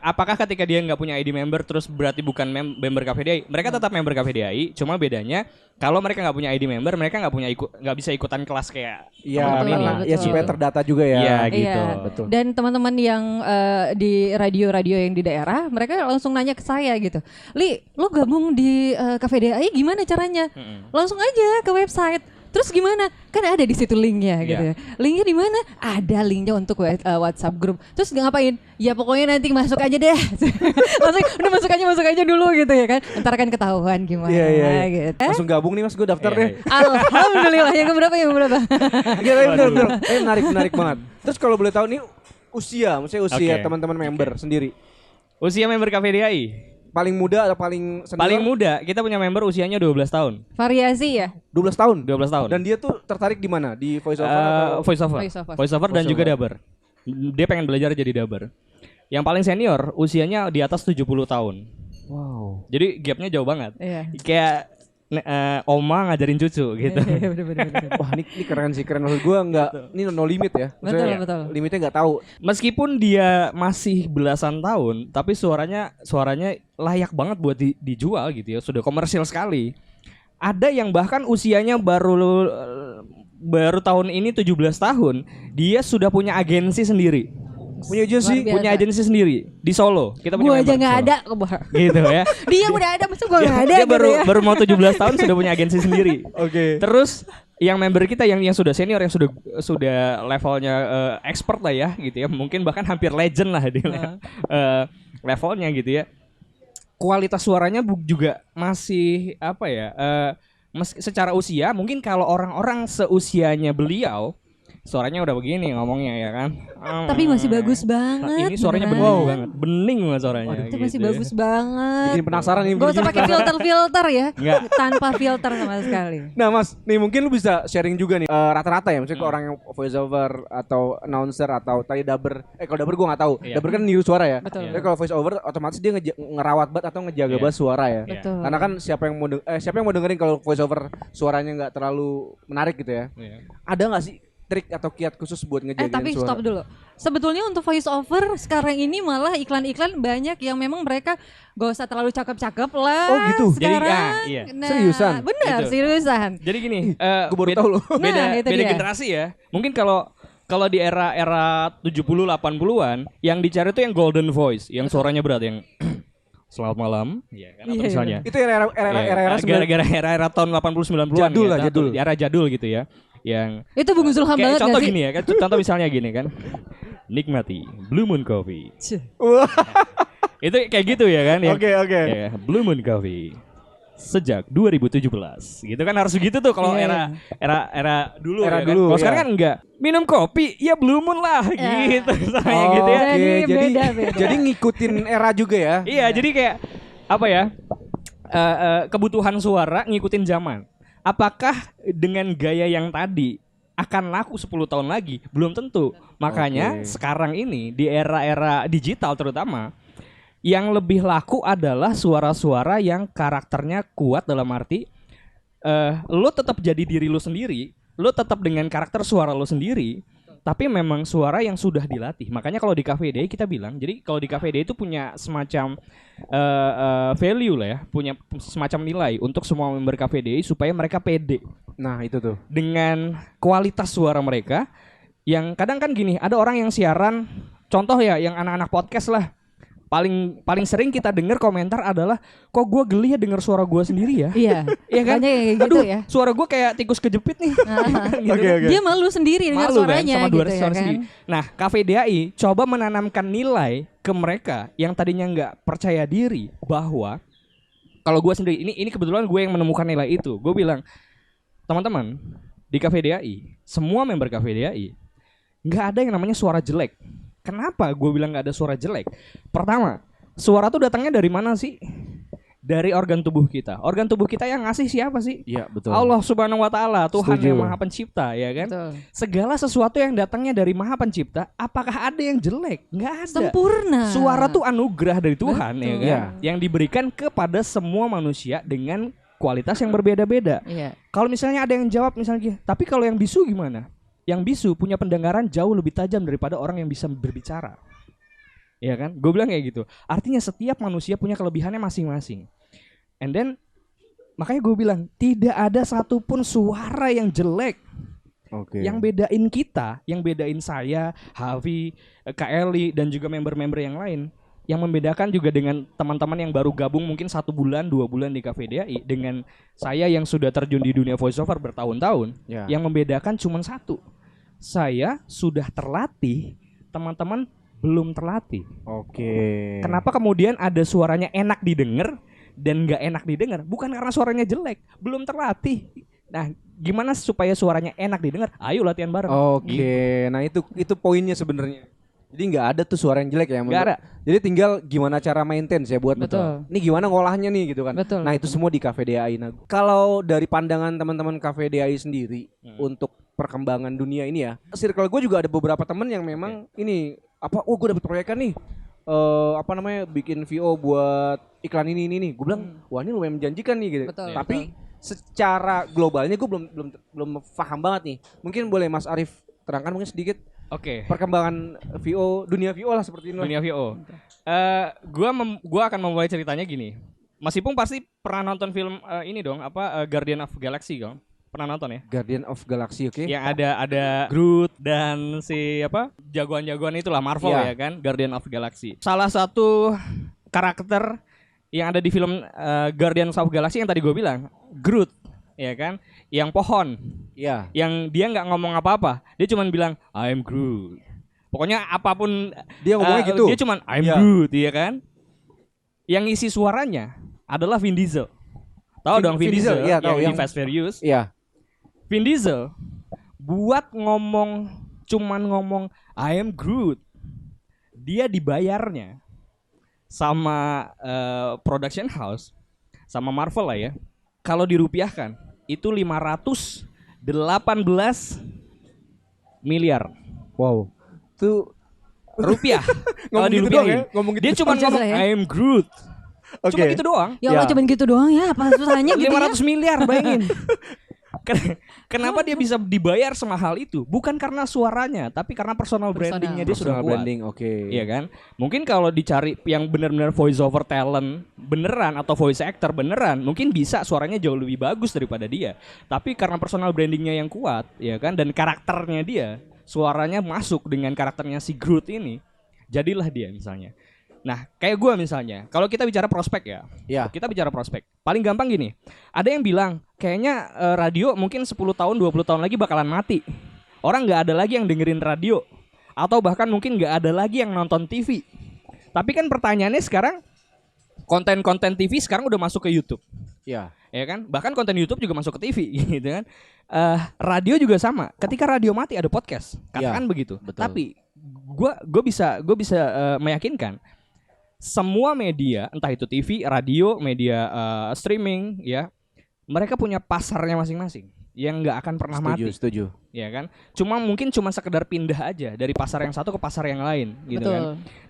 apakah ketika dia nggak punya ID member terus berarti bukan member Cafe DAI? Mereka tetap member Cafe DAI, cuma bedanya kalau mereka nggak punya ID member, mereka nggak bisa ikutan kelas kayak teman-teman ini. Ya supaya terdata juga ya. Iya gitu. Iya. Betul. Dan teman-teman yang di radio-radio yang di daerah, mereka langsung nanya ke saya gitu, Li, lo gabung di Cafe DAI gimana caranya? Langsung aja ke website. Terus gimana? Kan ada di situ linknya gitu ya. Linknya di mana? Ada linknya untuk WhatsApp grup. Terus ngapain? Ya pokoknya nanti masuk aja deh. udah masuk aja dulu gitu ya kan. Ntar kan ketahuan gimana gitu. Langsung gabung nih Mas, gue daftar deh. Alhamdulillah. Yang keberapa? Iya, betul. Menarik banget. Terus kalau boleh tahu nih maksudnya usia teman-teman member sendiri. Usia member Cafe DAI Paling muda atau paling senior? paling muda, kita punya member usianya 12 tahun. Variasi ya? 12 tahun. 12 tahun. Dan dia tuh tertarik di mana? Di voice over atau Voice over dan juga dubber. Dia pengen belajar jadi dubber. Yang paling senior usianya di atas 70 tahun. Wow. Jadi gapnya jauh banget. Iya. Kayak oma ngajarin cucu gitu. Bener. Wah, ini keren sih, keren. Maksud gue ini no limit ya. Maksudnya Betul. limitnya nggak tahu. Meskipun dia masih belasan tahun, tapi suaranya layak banget buat dijual gitu ya. Sudah komersil sekali. Ada yang bahkan usianya baru tahun ini 17 tahun, dia sudah punya agensi sendiri. Punya agensi sendiri di Solo. Kita punya Gue aja member di nggak Solo. ada. Gitu ya. Dia udah ada, masa gue nggak ada Dia gitu ya. baru mau 17 tahun sudah punya agensi sendiri. Oke. Terus yang member kita yang sudah senior, yang sudah levelnya expert lah ya gitu ya, mungkin bahkan hampir legend lah dia levelnya gitu ya. Kualitas suaranya juga masih apa ya? Secara usia mungkin kalau orang-orang seusianya beliau suaranya udah begini ngomongnya ya kan. Tapi masih bagus banget. Ini suaranya bening banget. Bening banget suaranya. Itu masih gitu ya. bagus banget. Bikin penasaran nih. Gak usah pakai filter ya. Enggak. Tanpa filter sama sekali. Nah Mas, nih mungkin lu bisa sharing juga nih rata-rata ya, maksudnya ke orang yang voice over atau announcer atau tadi dubber. Kalau dubber gue nggak tahu. Iya. Dubber kan niru suara ya. Betul. Tapi kalau voice over otomatis dia ngerawat banget atau ngejaga banget suara ya. Betul. Karena kan siapa yang mau dengerin kalau voice over suaranya nggak terlalu menarik gitu ya. Iya. Ada nggak sih trik atau kiat khusus buat ngejagain Tapi suara? stop dulu. Sebetulnya untuk voice over sekarang ini malah iklan-iklan banyak yang memang mereka gak usah terlalu cakep-cakep lah. Oh gitu? Sekarang. Jadi, iya. Seriusan? Benar, Gitu. seriusan. Jadi gini, Gue baru tahu loh. Nah, itu beda dia. generasi ya. Mungkin kalau di era 70 80-an yang dicari tuh yang golden voice, yang suaranya berat, yang selamat malam, ya kan, atau Iya, misalnya. Itu era Gara-gara era tahun 80 90-an Jadul lah, ya, jadul. Era jadul gitu ya. Yang Itu Bung Zulham kayak banget contoh gak sih? gini ya kan, contoh misalnya gini kan. Nikmati Blue Moon Coffee. Itu kayak gitu ya kan yang, Oke. ya, Blue Moon Coffee sejak 2017 gitu kan, harus begitu tuh kalau Iya, era dulu Era ya kan? dulu, Kalau ya. sekarang kan enggak, minum kopi ya Blue Moon lah gitu misalnya gitu ya. Jadi beda. Jadi ngikutin era juga ya. Iya, jadi kayak apa ya, kebutuhan suara ngikutin zaman. Apakah dengan gaya yang tadi akan laku 10 tahun lagi? Belum tentu. Makanya sekarang ini di era-era digital terutama, yang lebih laku adalah suara-suara yang karakternya kuat, dalam arti lo tetap jadi diri lo sendiri, lo tetap dengan karakter suara lo sendiri, tapi memang suara yang sudah dilatih. Makanya kalau di Cafe DAI kita bilang, jadi kalau di Cafe DAI itu punya semacam value lah ya, punya semacam nilai untuk semua member Cafe DAI supaya mereka pede Nah itu tuh. dengan kualitas suara mereka. Yang kadang kan gini, ada orang yang siaran, contoh ya yang anak-anak podcast lah, paling sering kita dengar komentar adalah kok gue geli ya dengar suara gue sendiri ya. Iya. Iya kan? Banyak yang kayak gitu Aduh, ya. suara gue kayak tikus kejepit nih. Gitu Oke, kan. oke. Dia malu sendiri dengar Malu kan suaranya sama gitu suara ya kan. sendiri. Nah, Cafe DAI coba menanamkan nilai ke mereka yang tadinya nggak percaya diri bahwa kalau gue sendiri ini kebetulan gue yang menemukan nilai itu. Gue bilang, teman-teman di Cafe DAI, semua member Cafe DAI nggak ada yang namanya suara jelek. Kenapa gue bilang nggak ada suara jelek? Pertama, suara tuh datangnya dari mana sih? Dari organ tubuh kita. Organ tubuh kita yang ngasih siapa sih? Iya, betul. Allah Subhanahu wa taala, Tuhan Setuju. yang Maha Pencipta, ya kan? Betul. Segala sesuatu yang datangnya dari Maha Pencipta, apakah ada yang jelek? Nggak ada. Sempurna. Suara tuh anugerah dari Tuhan, ya kan? Iya. Yang diberikan kepada semua manusia dengan kualitas yang berbeda-beda. Iya. Kalau misalnya ada yang jawab misalnya, tapi kalau yang bisu gimana? Yang bisu punya pendengaran jauh lebih tajam daripada orang yang bisa berbicara. Ya kan? Gue bilang kayak gitu. Artinya setiap manusia punya kelebihannya masing-masing. And then makanya gue bilang tidak ada satupun suara yang jelek. Oke. Yang bedain kita, yang bedain saya, Havi, Kak Eli dan juga member-member yang lain. Yang membedakan juga dengan teman-teman yang baru gabung mungkin 1 bulan, 2 bulan di Cafe DAI dengan saya yang sudah terjun di dunia voiceover bertahun-tahun. Ya. Yang membedakan cuma satu. Saya sudah terlatih, teman-teman belum terlatih. Oke. Kenapa kemudian ada suaranya enak didengar dan nggak enak didengar? Bukan karena suaranya jelek, belum terlatih. Nah, gimana supaya suaranya enak didengar? Ayo latihan bareng. Oke, nah itu poinnya sebenarnya. Jadi nggak ada tuh suara yang jelek ya. Nggak ada. Jadi tinggal gimana cara maintain ya buat Betul. Ini gimana ngolahnya nih gitu kan. Betul, Nah itu semua di Cafe DAI. Nah kalau dari pandangan teman-teman Cafe DAI sendiri untuk perkembangan dunia ini ya, circle gue juga ada beberapa temen yang memang ini apa? Oh gue dapet proyekan nih. Apa namanya bikin VO buat iklan ini nih. Gue bilang wah ini lumayan menjanjikan nih gitu. Betul, Tapi secara globalnya gue belum paham banget nih. Mungkin boleh Mas Arif terangkan mungkin sedikit Oke. perkembangan VO, dunia VO lah seperti ini lah. Dunia VO. Gua akan memulai ceritanya gini. Mas Ipung pasti pernah nonton film ini dong, Guardian of Galaxy dong. Pernah nonton ya? Guardian of Galaxy, oke? Yang ada Groot dan si jagoan-jagoan itulah Marvel Iya. ya kan, Guardian of Galaxy. Salah satu karakter yang ada di film Guardians of Galaxy yang tadi gue bilang, Groot, ya kan? Yang pohon, Iya. yang dia nggak ngomong apa-apa, dia cuman bilang I'm Groot. Pokoknya apapun Dia ngomongnya gitu. Dia cuman I'm Iya. Groot, ya kan? Yang isi suaranya adalah Vin Diesel. Tahu dong Vin Diesel? iya, tahu, yang yang- di Fast Furious. Iya. Vin Diesel buat cuman ngomong I am Groot. Dia dibayarnya sama production house, sama Marvel lah ya. Kalau dirupiahkan itu 518 miliar Wow. Itu rupiah. Kalau ngomong gitu doang dirupiahin. ya? Ngomong gitu Dia cuma doang ngomong ya? I am Groot. Cuma Oke. gitu doang. Ya Allah Ya. cuman gitu doang ya, apa susahnya gitu ya? 500 miliar bayangin. Kenapa dia bisa dibayar semahal itu? Bukan karena suaranya, tapi karena personal brandingnya dia sudah Personal kuat. branding, oke. Iya kan? Mungkin kalau dicari yang benar-benar voice over talent beneran atau voice actor beneran, mungkin bisa suaranya jauh lebih bagus daripada dia. Tapi karena personal brandingnya yang kuat, ya kan, dan karakternya dia, suaranya masuk dengan karakternya si Groot ini, jadilah dia misalnya. Nah, kayak gue misalnya, kalau kita bicara prospek ya, Iya. kita bicara prospek. Paling gampang gini, ada yang bilang kayaknya radio mungkin 10 tahun, 20 tahun lagi bakalan mati. Orang nggak ada lagi yang dengerin radio. Atau bahkan mungkin nggak ada lagi yang nonton TV. Tapi kan pertanyaannya sekarang, konten-konten TV sekarang udah masuk ke YouTube. Iya. Ya kan? Bahkan konten YouTube juga masuk ke TV gitu kan. Radio juga sama. Ketika radio mati ada podcast. Katakan begitu. betul. Tapi gue bisa meyakinkan semua media, entah itu TV, radio, media streaming, ya, mereka punya pasarnya masing-masing yang nggak akan pernah mati, Setuju. ya kan? Mungkin cuma sekedar pindah aja dari pasar yang satu ke pasar yang lain, gitu Betul. kan?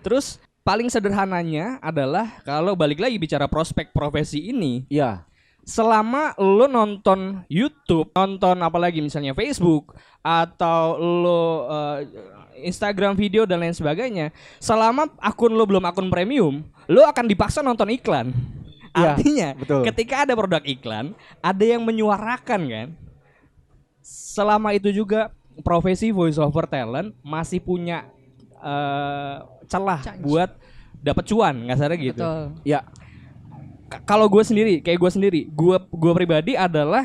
Terus paling sederhananya adalah kalau balik lagi bicara prospek profesi ini, Iya. selama lo nonton YouTube, nonton apalagi misalnya Facebook atau lo Instagram video dan lain sebagainya, selama akun lo belum akun premium, lo akan dipaksa nonton iklan. Iya, Artinya, betul. ketika ada produk iklan, ada yang menyuarakan kan. Selama itu juga profesi voice over talent masih punya celah buat dapat cuan, kasarnya gitu. Betul. Ya. Kalau gue sendiri, gue pribadi adalah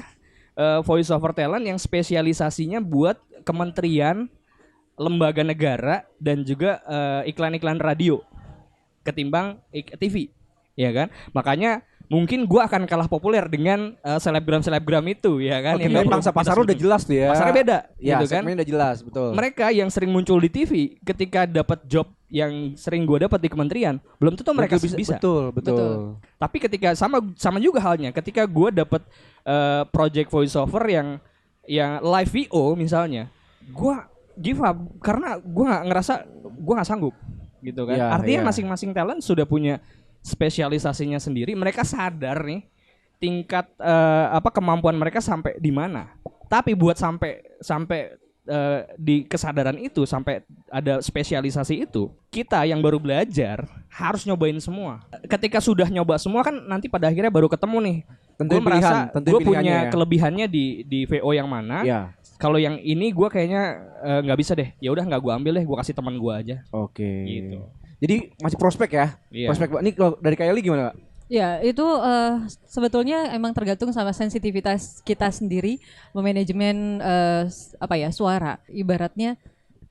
voice over talent yang spesialisasinya buat kementerian, lembaga negara dan juga iklan-iklan radio ketimbang TV, ya kan? Makanya mungkin gue akan kalah populer dengan selebgram itu, ya kan? Oke, Yang pangsa pasar lu udah jelas tuh ya. Pasarnya beda, Ya, gitu kan? segmennya udah jelas, betul. Mereka yang sering muncul di TV ketika dapat job yang sering gue dapat di kementerian, belum tentu mereka bisa. Betul. Betul. Tapi ketika sama juga halnya, ketika gue dapat project voiceover yang live VO misalnya, gue give up karena gue nggak sanggup, gitu kan? Ya, Artinya ya. masing-masing talent sudah punya spesialisasinya sendiri. Mereka sadar nih tingkat kemampuan mereka sampai di mana. Tapi buat sampai di kesadaran itu, sampai ada spesialisasi itu, kita yang baru belajar harus nyobain semua. Ketika sudah nyoba semua kan nanti pada akhirnya baru ketemu nih. Tentuin Gue merasa tentuin gue punya pilihannya ya. kelebihannya di VO yang mana. Ya. Kalau yang ini gue kayaknya nggak bisa deh. Ya udah nggak gue ambil deh, gue kasih teman gue aja. Oke. Gitu. Jadi masih prospek ya? Iya. Prospek. Ini kalau dari Kylie gimana, Kak? Ya, itu sebetulnya emang tergantung sama sensitivitas kita sendiri memanajemen suara. Ibaratnya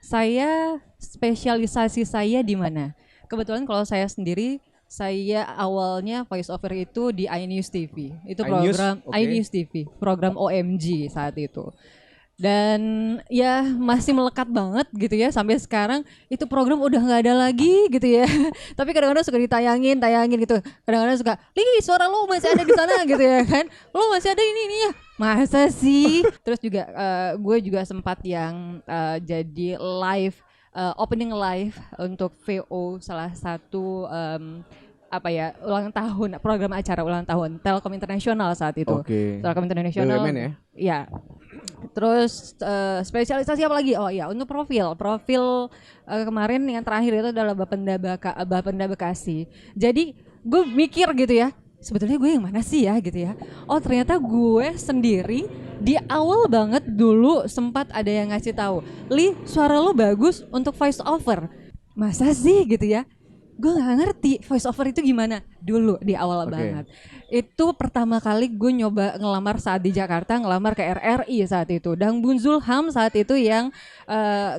saya spesialisasi saya di mana. Kebetulan kalau saya sendiri, saya awalnya voice over itu di iNews TV. Itu iNews, program oke. iNews TV, program OMG saat itu. Dan ya masih melekat banget gitu ya sampai sekarang. Itu program udah nggak ada lagi gitu ya. Tapi kadang-kadang suka ditayangin gitu. Kadang-kadang suka, "Li, suara lo masih ada di sana," gitu ya kan. "Lo masih ada ini ya." Masa sih? Terus juga gue juga sempat yang jadi live opening live untuk VO salah satu ulang tahun, program acara ulang tahun Telkom Internasional saat itu. Oke. Telkom Internasional. BUMN ya? Iya. Terus spesialisasi apa lagi? Oh iya, untuk profil kemarin yang terakhir itu adalah Bapenda Bekasi. Jadi gue mikir gitu ya, sebetulnya gue yang mana sih ya gitu ya. Oh ternyata gue sendiri di awal banget dulu sempat ada yang ngasih tahu, "Li, suara lo bagus untuk voice over." Masa sih gitu ya? Gue nggak ngerti voice over itu gimana dulu di awal banget. Itu pertama kali gue nyoba ngelamar saat di Jakarta, ngelamar ke RRI saat itu. Dang Bun Zulham saat itu yang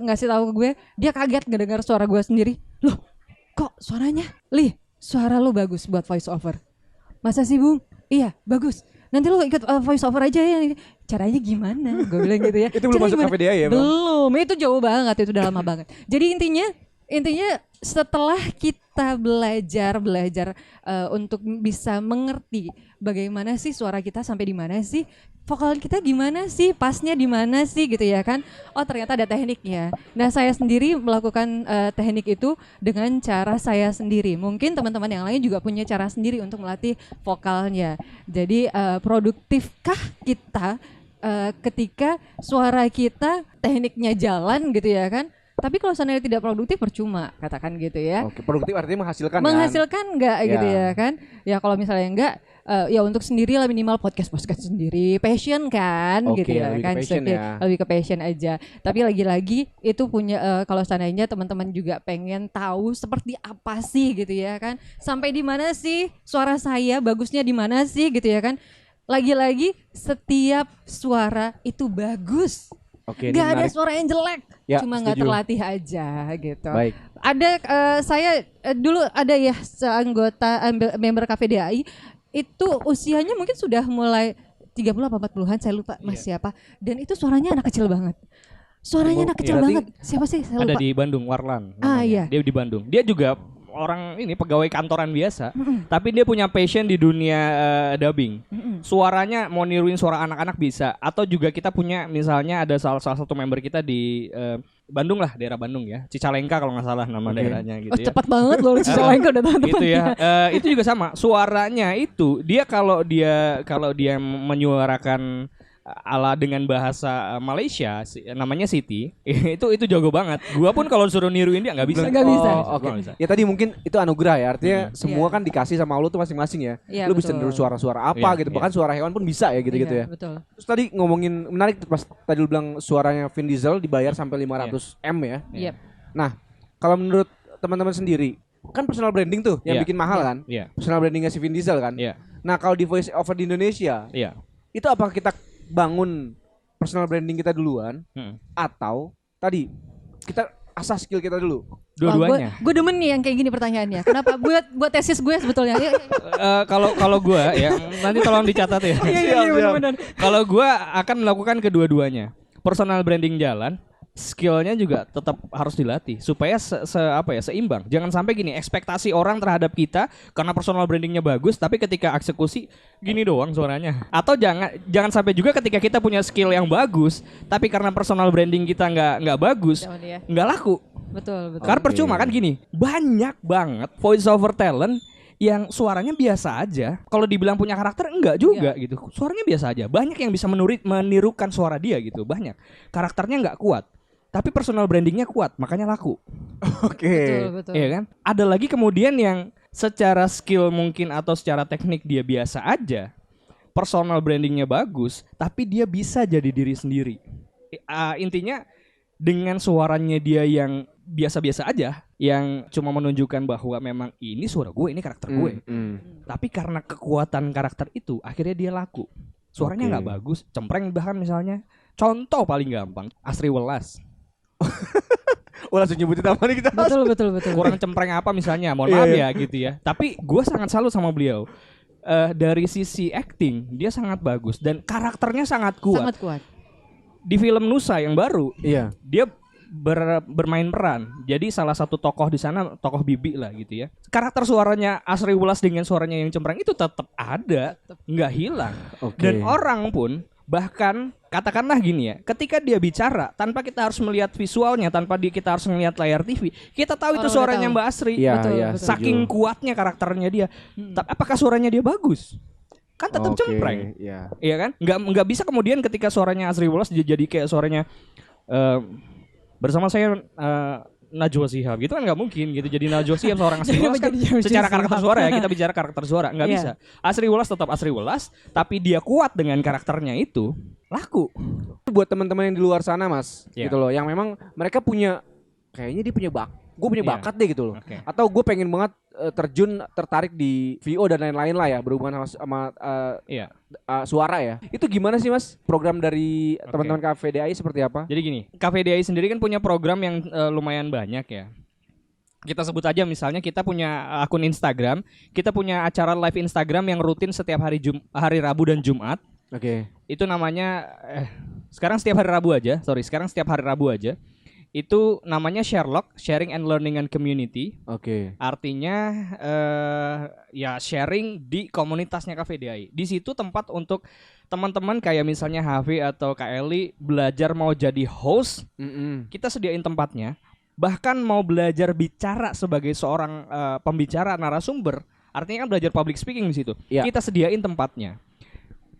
ngasih tahu ke gue, dia kaget ngedengar suara gue sendiri. "Loh, kok suaranya? Li, suara lo bagus buat voice over." "Masa sih, Bung?" "Iya, bagus. Nanti lo ikut voice over aja ya." "Caranya gimana?" Gue bilang gitu ya. Itu belum masuk KPDA ya, Bang? Belum, itu jauh banget, itu udah lama banget. Jadi intinya setelah kita belajar untuk bisa mengerti bagaimana sih suara kita sampai di mana sih, vokal kita gimana sih, pasnya di mana sih gitu ya kan. Oh ternyata ada tekniknya. Nah saya sendiri melakukan teknik itu dengan cara saya sendiri. Mungkin teman-teman yang lain juga punya cara sendiri untuk melatih vokalnya. Jadi produktifkah kita ketika suara kita tekniknya jalan gitu ya kan. Tapi kalau seandainya tidak produktif percuma, katakan gitu ya. Oke, produktif artinya menghasilkan Menghasilkan enggak gitu Ya. ya kan. Ya kalau misalnya enggak, ya untuk sendiri lah minimal podcast sendiri. Passion kan Oke, gitu ya lebih ke kan. passion Tapi ya. lebih ke passion aja. Tapi lagi-lagi itu punya, kalau seandainya teman-teman juga pengen tahu seperti apa sih gitu ya kan. Sampai di mana sih suara saya, bagusnya di mana sih gitu ya kan. Lagi-lagi setiap suara itu bagus. Oke, ini Gak ada menarik. suara yang jelek, Ya, cuma nggak setuju. terlatih aja gitu. Baik. Ada saya dulu ada ya seanggota member KVDAI itu usianya mungkin sudah mulai 30 apa 40-an, saya lupa mas siapa. Dan itu suaranya anak kecil banget. Suaranya anak kecil berarti banget. Siapa sih? Saya Ada lupa. di Bandung, Warlan. Ah, namanya. iya. Dia di Bandung. Dia juga orang ini pegawai kantoran biasa, tapi dia punya passion di dunia dubbing. Suaranya mau niruin suara anak-anak bisa, atau juga kita punya misalnya ada salah satu member kita di Bandung lah, daerah Bandung ya, Cicalengka kalau nggak salah nama daerahnya gitu Oh ya. cepat banget loh Cicalengka udah tahu Gitu ya. tempatnya. Itu juga sama. Suaranya itu dia kalau dia menyuarakan ala dengan bahasa Malaysia namanya Siti itu jago banget. Gua pun kalau suruh niruin dia nggak bisa. Nggak bisa. Oh, oke. Gua nggak bisa. Ya tadi mungkin itu anugerah ya. Artinya semua Iya. kan dikasih sama Allah tuh masing-masing ya. Iya, Lu bisa betul. niru suara-suara apa Iya, gitu. iya. Bahkan suara hewan pun bisa ya gitu-gitu Iya, ya. betul. Terus tadi ngomongin menarik tuh pas tadi lu bilang suaranya Vin Diesel dibayar sampai 500 M ya. Yep. Nah, kalau menurut teman-teman sendiri, kan personal branding tuh yang Iya. bikin mahal Iya. kan? Iya. Personal brandingnya si Vin Diesel kan? Iya. Nah, kalau di voice over di Indonesia, Iya. itu apakah kita bangun personal branding kita duluan atau tadi kita asah skill kita dulu? Dua-duanya. Gue demen nih yang kayak gini pertanyaannya. Kenapa? buat tesis gue sebetulnya. Kalau gue ya nanti tolong dicatat ya. Iya benar-benar. Kalau gue akan melakukan kedua-duanya. Personal branding jalan, skillnya juga tetap harus dilatih supaya seimbang. Jangan sampai gini, ekspektasi orang terhadap kita karena personal brandingnya bagus, tapi ketika eksekusi gini doang suaranya. Atau jangan sampai juga ketika kita punya skill yang bagus, tapi karena personal branding kita nggak bagus, nggak laku. Betul. Karena percuma kan gini, banyak banget voice over talent yang suaranya biasa aja. Kalau dibilang punya karakter enggak juga gitu. Suaranya biasa aja. Banyak yang bisa menirukan suara dia gitu, banyak. Karakternya enggak kuat, tapi personal brandingnya kuat, makanya laku. Oke. Betul. Iya kan? Ada lagi kemudian yang secara skill mungkin atau secara teknik dia biasa aja, personal brandingnya bagus, tapi dia bisa jadi diri sendiri. Intinya dengan suaranya dia yang biasa-biasa aja, yang cuma menunjukkan bahwa memang ini suara gue, ini karakter gue. Tapi karena kekuatan karakter itu, akhirnya dia laku. Suaranya nggak bagus, cempreng bahkan misalnya. Contoh paling gampang, Asri Welas. Langsung nyebutin nama nih kita. Betul. Kurang cempreng apa misalnya, mohon maaf ya gitu ya. Tapi gue sangat salut sama beliau. Dari sisi acting dia sangat bagus dan karakternya sangat kuat. Sangat kuat. Di film Nusa yang baru, Iya. dia bermain peran. Jadi salah satu tokoh di sana, tokoh bibi lah gitu ya. Karakter suaranya Asri Welas dengan suaranya yang cempreng itu tetap ada, nggak hilang. Oke. Dan orang pun bahkan katakanlah gini ya, ketika dia bicara tanpa kita harus melihat visualnya, tanpa kita harus melihat layar TV, kita tahu itu Orang udah suaranya tahu. Mbak Asri. Iya, Betul, iya. betul. Saking kuatnya karakternya dia. Tapi apakah suaranya dia bagus? Kan tetap cempreng. Iya. Iya kan? Nggak bisa kemudian ketika suaranya Asri Welas jadi kayak suaranya bersama saya Najwa Shihab gitu kan nggak mungkin gitu, jadi Najwa Shihab seorang Asri Welas kan secara karakter suara ya, kita bicara karakter suara nggak bisa. Asri Welas tetap Asri Welas, tapi dia kuat dengan karakternya itu laku. Buat teman-teman yang di luar sana Mas, Iya. gitu loh, yang memang mereka punya kayaknya dia punya gue punya Iya. bakat deh gitu loh. Oke. Atau gue pengen banget tertarik di VO dan lain-lain lah ya, berhubungan sama Iya. suara ya. Itu gimana sih Mas? Program dari Oke. teman-teman KVDI seperti apa? Jadi gini, KVDI sendiri kan punya program yang lumayan banyak ya. Kita sebut aja misalnya kita punya akun Instagram, kita punya acara live Instagram yang rutin setiap hari Rabu dan Jumat. Oke. Itu namanya sekarang setiap hari Rabu aja. Itu namanya Sherlock, Sharing and Learning and Community. Oke. Artinya ya sharing di komunitasnya KVDI. Di situ tempat untuk teman-teman kayak misalnya Hafi atau Kak Eli belajar mau jadi host, kita sediain tempatnya. Bahkan mau belajar bicara sebagai seorang pembicara narasumber, artinya kan belajar public speaking di situ. Iya. Kita sediain tempatnya.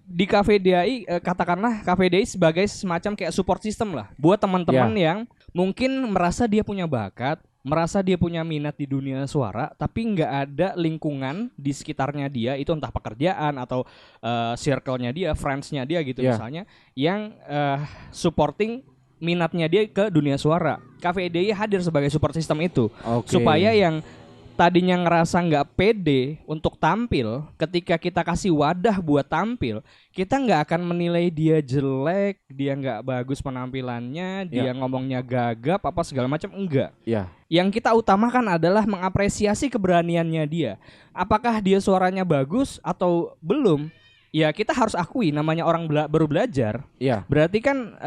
Di KVDI katakanlah KVDI sebagai semacam kayak support system lah buat teman-teman yang mungkin merasa dia punya bakat, merasa dia punya minat di dunia suara, tapi nggak ada lingkungan di sekitarnya dia, itu entah pekerjaan atau circle-nya dia, friends-nya dia gitu misalnya, yang supporting minatnya dia ke dunia suara. KVDI hadir sebagai support system itu, supaya yang tadinya ngerasa nggak pede untuk tampil, ketika kita kasih wadah buat tampil, kita nggak akan menilai dia jelek, dia nggak bagus penampilannya, dia ngomongnya gagap apa segala macam, enggak. Yang kita utamakan adalah mengapresiasi keberaniannya dia. Apakah dia suaranya bagus atau belum? Ya kita harus akui namanya orang baru belajar. Berarti kan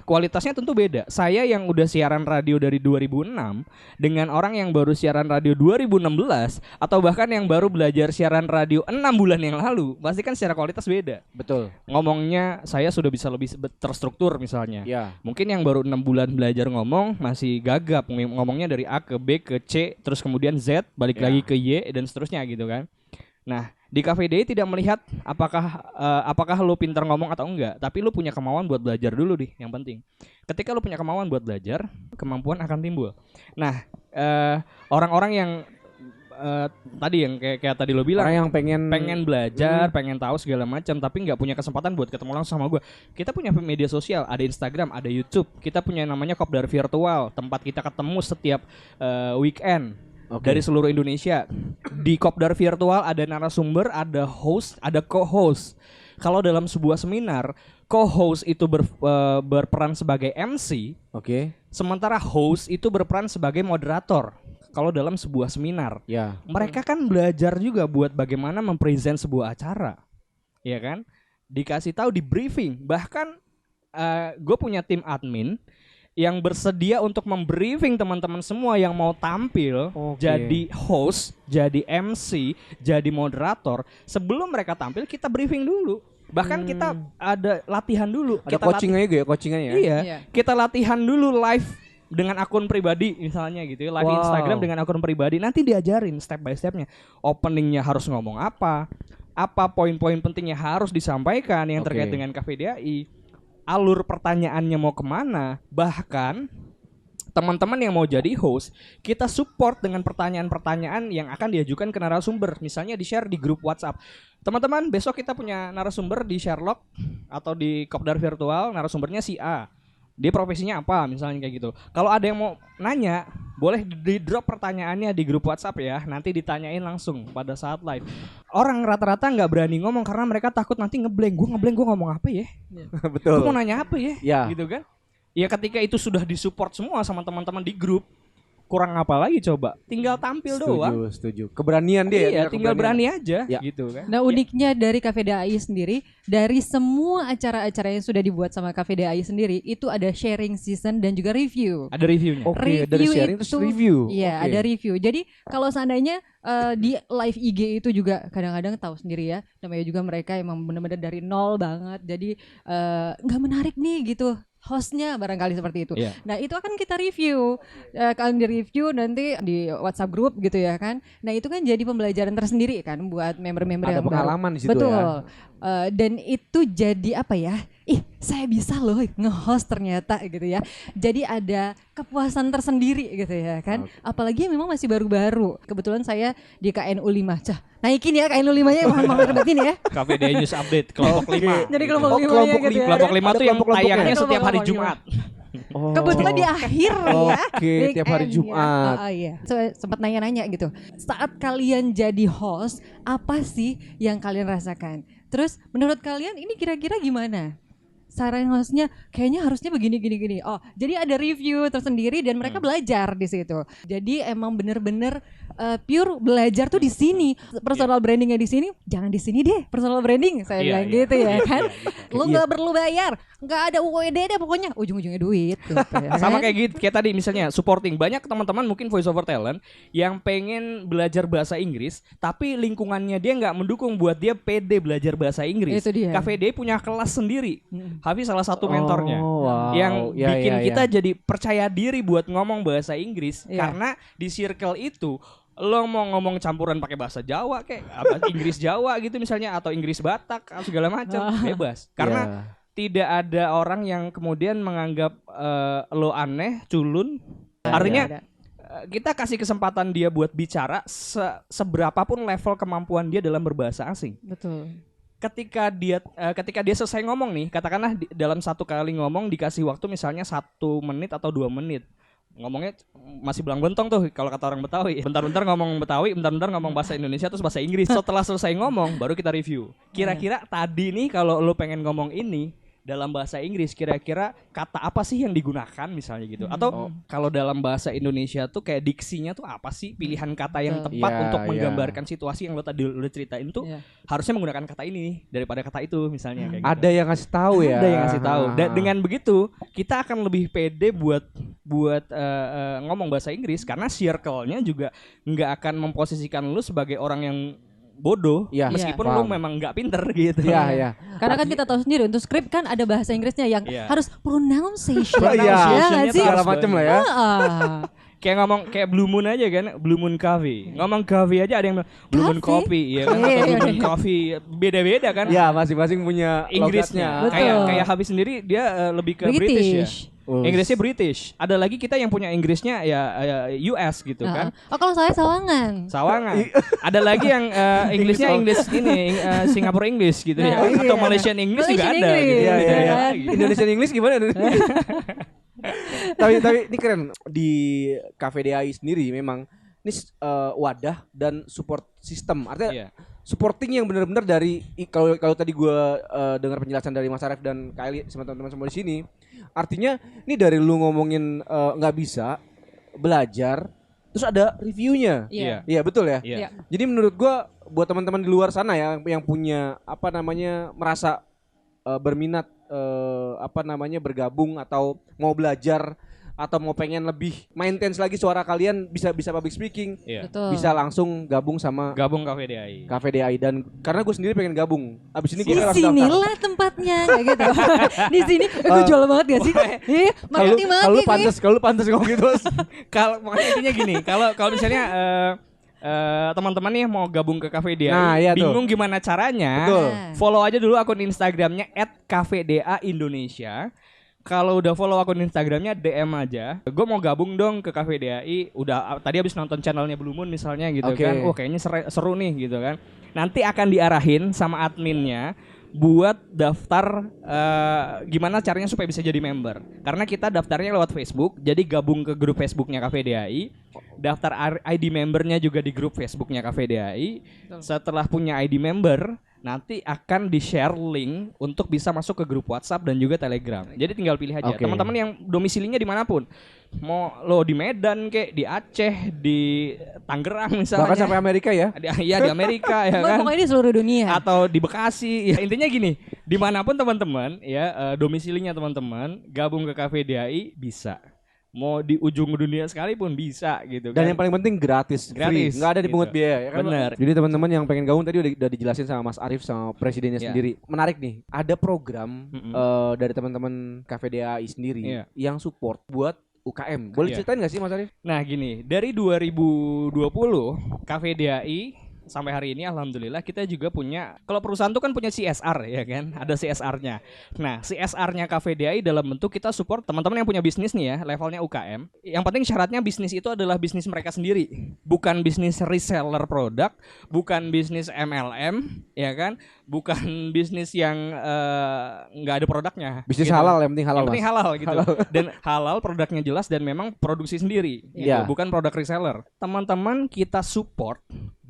kualitasnya tentu beda. Saya yang udah siaran radio dari 2006 dengan orang yang baru siaran radio 2016 atau bahkan yang baru belajar siaran radio 6 bulan yang lalu, pasti kan secara kualitas beda. Betul. Ngomongnya saya sudah bisa lebih terstruktur misalnya. Mungkin yang baru 6 bulan belajar ngomong masih gagap, ngomongnya dari A ke B ke C terus kemudian Z balik lagi ke Y dan seterusnya gitu kan. Nah, di KVDI tidak melihat apakah lu pintar ngomong atau enggak, tapi lu punya kemauan buat belajar dulu deh, yang penting. Ketika lu punya kemauan buat belajar, kemampuan akan timbul. Nah, orang-orang yang tadi yang kayak tadi lo bilang, orang yang pengen belajar, pengen tahu segala macam, tapi nggak punya kesempatan buat ketemu langsung sama gue. Kita punya media sosial, ada Instagram, ada YouTube. Kita punya namanya Kopdar Virtual, tempat kita ketemu setiap weekend. Oke. dari seluruh Indonesia. Di Kopdar Virtual ada narasumber, ada host, ada co-host. Kalau dalam sebuah seminar, co-host itu berperan sebagai MC, Oke. sementara host itu berperan sebagai moderator. Kalau dalam sebuah seminar, Ya. mereka kan belajar juga buat bagaimana mempresent sebuah acara, ya kan? Dikasih tahu di briefing. Bahkan gue punya tim admin yang bersedia untuk membriefing teman-teman semua yang mau tampil jadi host, jadi MC, jadi moderator. Sebelum mereka tampil kita briefing dulu. Bahkan kita ada latihan dulu. Ada Kita coachingnya juga ya, coachingannya ya. Iya, Iya. kita latihan dulu live dengan akun pribadi misalnya gitu ya, live Wow. Instagram dengan akun pribadi. Nanti diajarin step by stepnya. Openingnya harus ngomong apa poin-poin pentingnya harus disampaikan yang Oke. terkait dengan KVDAI, alur pertanyaannya mau kemana, bahkan teman-teman yang mau jadi host, kita support dengan pertanyaan-pertanyaan yang akan diajukan ke narasumber. Misalnya di-share di grup WhatsApp. Teman-teman, besok kita punya narasumber di Sherlock atau di Kopdar Virtual, narasumbernya si A. Dia profesinya apa, misalnya kayak gitu. Kalau ada yang mau nanya, boleh di-drop pertanyaannya di grup WhatsApp ya. Nanti ditanyain langsung pada saat live. Orang rata-rata nggak berani ngomong karena mereka takut nanti ngeblank. Gue ngomong apa ya? Betul. Gue mau nanya apa ya? Ya. Gitu kan? Ya ketika itu sudah disupport semua sama teman-teman di grup, kurang apa lagi coba? Tinggal tampil doang. Setuju. Keberanian dia. Iya, ya, tinggal keberanian. berani aja Ya. gitu kan. Nah uniknya dari KVDAI sendiri, dari semua acara-acara yang sudah dibuat sama KVDAI sendiri, itu ada sharing season dan juga review. Ada reviewnya. Oke, dari sharing terus review. Iya, Oke. ada review. Jadi kalau seandainya di live IG itu juga kadang-kadang tahu sendiri ya, namanya juga mereka emang benar-benar dari nol banget. Jadi nggak menarik nih gitu hostnya barangkali seperti itu. Iya. Nah itu akan kita review, kalian di review nanti di WhatsApp group gitu ya kan. Nah itu kan jadi pembelajaran tersendiri kan buat member-member Ada yang baru. pengalaman di situ Betul. ya. Dan itu jadi apa ya? Saya bisa loh nge-host ternyata gitu ya. Jadi ada kepuasan tersendiri gitu ya kan. Apalagi yang memang masih baru-baru. Kebetulan saya di KNU 5. Cah, naikin ya KNU 5-nya mohon batin ya. KVDAI News Update kelompok 5. Jadi kelompok Oh, 5-nya kelompok gitu ya. Kelompok 5 tuh yang kelompok-kelompoknya. tayangnya setiap hari Kelompok-kelompok Jumat. Oh. Kebetulan di akhir ya. Oke, tiap hari Weekend Jumat. Ya. Iya. Sempat nanya-nanya gitu. Saat kalian jadi host, apa sih yang kalian rasakan? Terus menurut kalian ini kira-kira gimana? Saran hostnya kayaknya harusnya begini gini. Oh, jadi ada review tersendiri dan mereka belajar di situ. Jadi emang bener-bener pure belajar tuh di sini. Personal brandingnya di sini, jangan di sini deh. Personal branding saya Iya, bilang iya. gitu ya kan. Lo Iya. nggak perlu bayar, nggak ada UED deh pokoknya. Ujung-ujungnya duit. Gitu, ya Sama kan? kayak gitu, kayak tadi misalnya supporting. Banyak teman-teman mungkin voice over talent yang pengen belajar bahasa Inggris, tapi lingkungannya dia nggak mendukung buat dia pede belajar bahasa Inggris. Itu dia. KVDAI punya kelas sendiri. Hafiz salah satu mentornya. Oh, wow. Yang Ya, bikin ya, kita ya. jadi percaya diri buat ngomong bahasa Inggris Iya. karena di circle itu lo mau ngomong campuran pakai bahasa Jawa kayak apa Inggris Jawa gitu misalnya atau Inggris Batak segala macam bebas karena Ya. tidak ada orang yang kemudian menganggap lo aneh, culun. Artinya Ada. kita kasih kesempatan dia buat bicara seberapapun level kemampuan dia dalam berbahasa asing. Betul. Ketika dia selesai ngomong nih, katakanlah dalam satu kali ngomong dikasih waktu misalnya 1 menit atau 2 menit. Ngomongnya masih belang bentong tuh kalau kata orang Betawi. Bentar-bentar ngomong Betawi, bentar-bentar ngomong bahasa Indonesia terus bahasa Inggris. Setelah selesai ngomong baru kita review. Kira-kira tadi nih kalau lo pengen ngomong ini dalam bahasa Inggris kira-kira kata apa sih yang digunakan misalnya gitu. Atau kalau dalam bahasa Indonesia tuh kayak diksinya tuh apa sih pilihan kata yang Betul. tepat Iya, untuk iya. menggambarkan situasi yang lo tadi lo ceritain tuh Iya. harusnya menggunakan kata ini nih daripada kata itu misalnya kayak gitu. Ada yang ngasih tahu ya. Ada yang ngasih tahu. Dan dengan begitu kita akan lebih pede buat ngomong bahasa Inggris karena circle-nya juga nggak akan memposisikan lu sebagai orang yang bodoh Iya, meskipun paham. lu memang nggak pinter gitu. Iya, iya. Karena kan kita tahu sendiri untuk skrip kan ada bahasa Inggrisnya yang Iya. harus pronunciation. Iya, Ya nggak pronunciation-nya sih? tuh segala harus macam lah ya. Ah. Kayak ngomong kayak Blue Moon aja kan, Blue Moon Coffee. Ngomong coffee aja ada yang bilang Blue Moon Coffee? Coffee ya kan, Iya, atau iya, Blue Moon iya. Coffee beda-beda kan. Ya, masing-masing punya Inggrisnya. logatnya. Kayak Betul. kayak Habis sendiri dia lebih ke British ya. Oh. Inggrisnya British. Ada lagi kita yang punya Inggrisnya ya US gitu kan. Oh kalau saya Sawangan. Sawangan. Ada lagi yang Inggrisnya Inggris ini Singapura English gitu ya. Nah, iya. Atau Malaysian English juga Malaysian ada English, gitu. Iya, iya, iya. kan? Indonesian English gimana? tapi ini keren di KVDAI sendiri memang ini wadah dan support system. Artinya Iya. supporting yang benar-benar dari kalau tadi gue dengar penjelasan dari Mas Arif dan Kak Eli sama teman-teman semua di sini, artinya ini dari lu ngomongin nggak bisa belajar, terus ada reviewnya. Iya. Iya betul ya. Iya. Iya. Jadi menurut gue buat teman-teman di luar sana ya yang punya apa namanya merasa berminat apa namanya bergabung atau mau belajar atau mau pengen lebih maintenance lagi suara kalian bisa public speaking, Iya. Betul. bisa langsung gabung sama Gabung KVDI. KVDI dan karena gue sendiri pengen gabung. Abis ini Di gue langsung daftar. sinilah tempatnya kayak gitu. Di sini gue jual banget gak sih? Iya, marketing banget Kalau lu nih. kalau lu pantas ngomong gitu. Kalau makanya intinya gini, kalau misalnya teman-teman nih mau gabung ke KVDI, Nah, iya tuh. bingung gimana caranya? Betul. Nah. Follow aja dulu akun Instagramnya @KVDA Indonesia. Kalau udah follow akun Instagramnya DM aja. Gue mau gabung dong ke KVDI. Udah tadi habis nonton channelnya Blue Moon misalnya gitu Oke. kan. Oh kayaknya seru nih gitu kan. Nanti akan diarahin sama adminnya buat daftar gimana caranya supaya bisa jadi member. Karena kita daftarnya lewat Facebook. Jadi gabung ke grup Facebooknya KVDI. Daftar ID membernya juga di grup Facebooknya KVDI. Setelah punya ID member, nanti akan di-share link untuk bisa masuk ke grup WhatsApp dan juga Telegram. Jadi tinggal pilih aja. Oke. Teman-teman yang domisilinya dimanapun, mau lo di Medan kek, di Aceh, di Tangerang misalnya. Bahkan sampai Amerika ya. Iya di Amerika ya kan. Pokoknya di seluruh dunia. Atau di Bekasi. Ya, intinya gini, dimanapun teman-teman ya domisilinya teman-teman gabung ke KVDI bisa. Mau di ujung dunia sekalipun bisa gitu Dan kan. yang paling penting gratis, free, Gratis, nggak ada dipungut gitu. biaya. Ya kan, Bener. Jadi teman-teman yang pengen gabung tadi udah dijelasin sama Mas Arif sama presidennya Iya. sendiri. Menarik nih, ada program Mm-mm. dari teman-teman KVDI sendiri Iya. yang support buat UKM. Boleh Iya. ceritain nggak sih Mas Arif? Nah gini, dari 2020 KVDI sampai hari ini alhamdulillah kita juga punya, kalau perusahaan tuh kan punya CSR ya kan, ada CSR-nya. Nah CSR-nya KVDI dalam bentuk kita support teman-teman yang punya bisnis nih ya, levelnya UKM. Yang penting syaratnya bisnis itu adalah bisnis mereka sendiri, bukan bisnis reseller produk, bukan bisnis MLM ya kan, bukan bisnis yang nggak ada produknya. Bisnis gitu. halal, yang penting halal Yang penting Mas. halal gitu. Dan halal produknya jelas dan memang produksi sendiri gitu, Iya. bukan produk reseller. Teman-teman kita support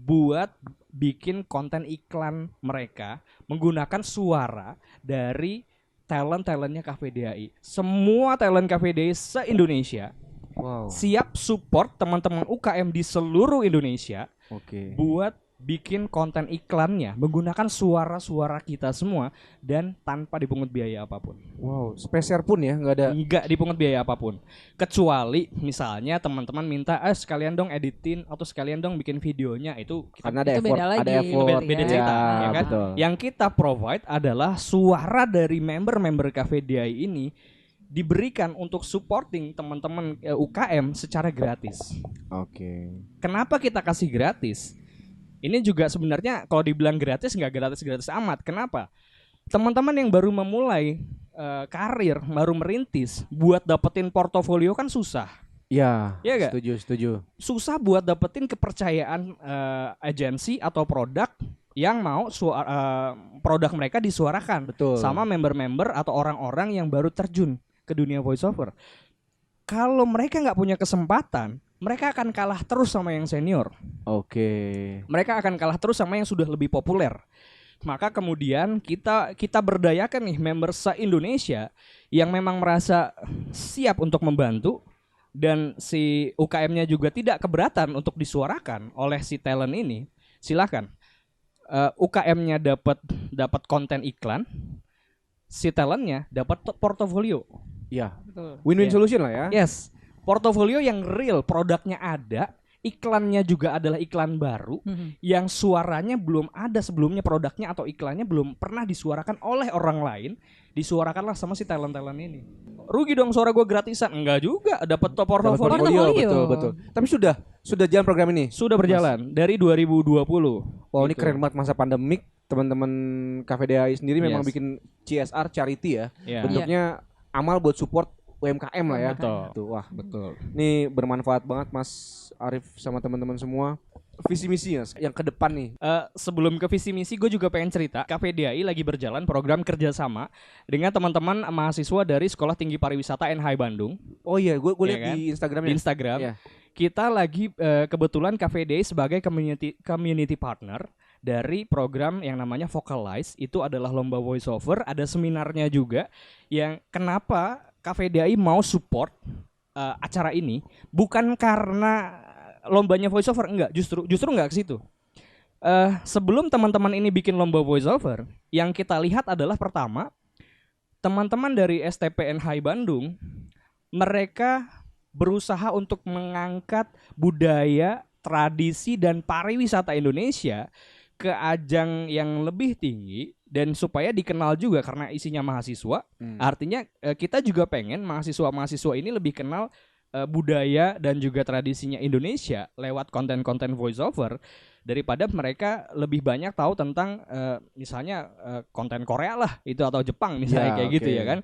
buat bikin konten iklan mereka menggunakan suara dari talent-talentnya KVDI. Semua talent KVDI se-Indonesia Wow. siap support teman-teman UKM di seluruh Indonesia Oke. buat bikin konten iklannya menggunakan suara-suara kita semua dan tanpa dipungut biaya apapun. Wow, sepeser pun ya nggak ada. Enggak dipungut biaya apapun. Kecuali misalnya teman-teman minta sekalian dong editin atau sekalian dong bikin videonya, itu kita Karena ada Itu effort, beda ada lagi. effort. beda, beda cerita Ya, ya kan. betul. Yang kita provide adalah suara dari member-member KVDI ini diberikan untuk supporting teman-teman UKM secara gratis. Oke. Kenapa kita kasih gratis? Ini juga sebenarnya kalau dibilang gratis nggak gratis-gratis amat. Kenapa? Teman-teman yang baru memulai karir, baru merintis, buat dapetin portofolio kan susah. Ya, Iya nggak? setuju. Susah buat dapetin kepercayaan agensi atau produk yang mau produk mereka disuarakan Betul. sama member-member atau orang-orang yang baru terjun ke dunia voiceover. Kalau mereka nggak punya kesempatan, mereka akan kalah terus sama yang senior. Oke. Mereka akan kalah terus sama yang sudah lebih populer. Maka kemudian kita berdayakan nih member se-Indonesia yang memang merasa siap untuk membantu, dan si UKM-nya juga tidak keberatan untuk disuarakan oleh si talent ini. Silakan. UKM-nya dapat konten iklan, si talentnya dapat portofolio. Ya. Betul. Win-win Iya. solution lah ya. Yes, portofolio yang real, produknya ada, iklannya juga adalah iklan baru yang suaranya belum ada sebelumnya, produknya atau iklannya belum pernah disuarakan oleh orang lain, disuarakanlah sama si talent-talent ini. Rugi dong suara gue gratisan? Enggak juga, dapat Dapat portofolio. Portofolio. betul. Tapi sudah jalan program ini. Sudah berjalan dari 2020. Wow, ini Gitu. keren banget masa pandemik. Teman-teman KVDI sendiri memang Yes. bikin CSR charity ya. Ya. Bentuknya amal buat support UMKM lah ya. Betul. Tuh, wah, Betul. ini bermanfaat banget Mas Arif sama teman-teman semua. visi misinya yang ke depan nih? Sebelum ke visi misi, gue juga pengen cerita. KVDAI lagi berjalan program kerjasama dengan teman-teman mahasiswa dari Sekolah Tinggi Pariwisata NHI Bandung. Oh iya, gue Iya lihat kan? di Instagramnya. Di Instagram. Iya. Kita lagi kebetulan KVDAI sebagai community partner dari program yang namanya Vocalize. Itu adalah lomba voiceover, ada seminarnya juga. Yang kenapa KVDAI mau support acara ini bukan karena lombanya voiceover, enggak, justru enggak ke situ. Sebelum teman-teman ini bikin lomba voiceover, yang kita lihat adalah pertama, teman-teman dari STPNHI Bandung, mereka berusaha untuk mengangkat budaya, tradisi dan pariwisata Indonesia ke ajang yang lebih tinggi dan supaya dikenal juga karena isinya mahasiswa. Artinya kita juga pengen mahasiswa-mahasiswa ini lebih kenal budaya dan juga tradisinya Indonesia lewat konten-konten voiceover daripada mereka lebih banyak tahu tentang misalnya konten Korea lah itu atau Jepang misalnya kayak gitu ya kan.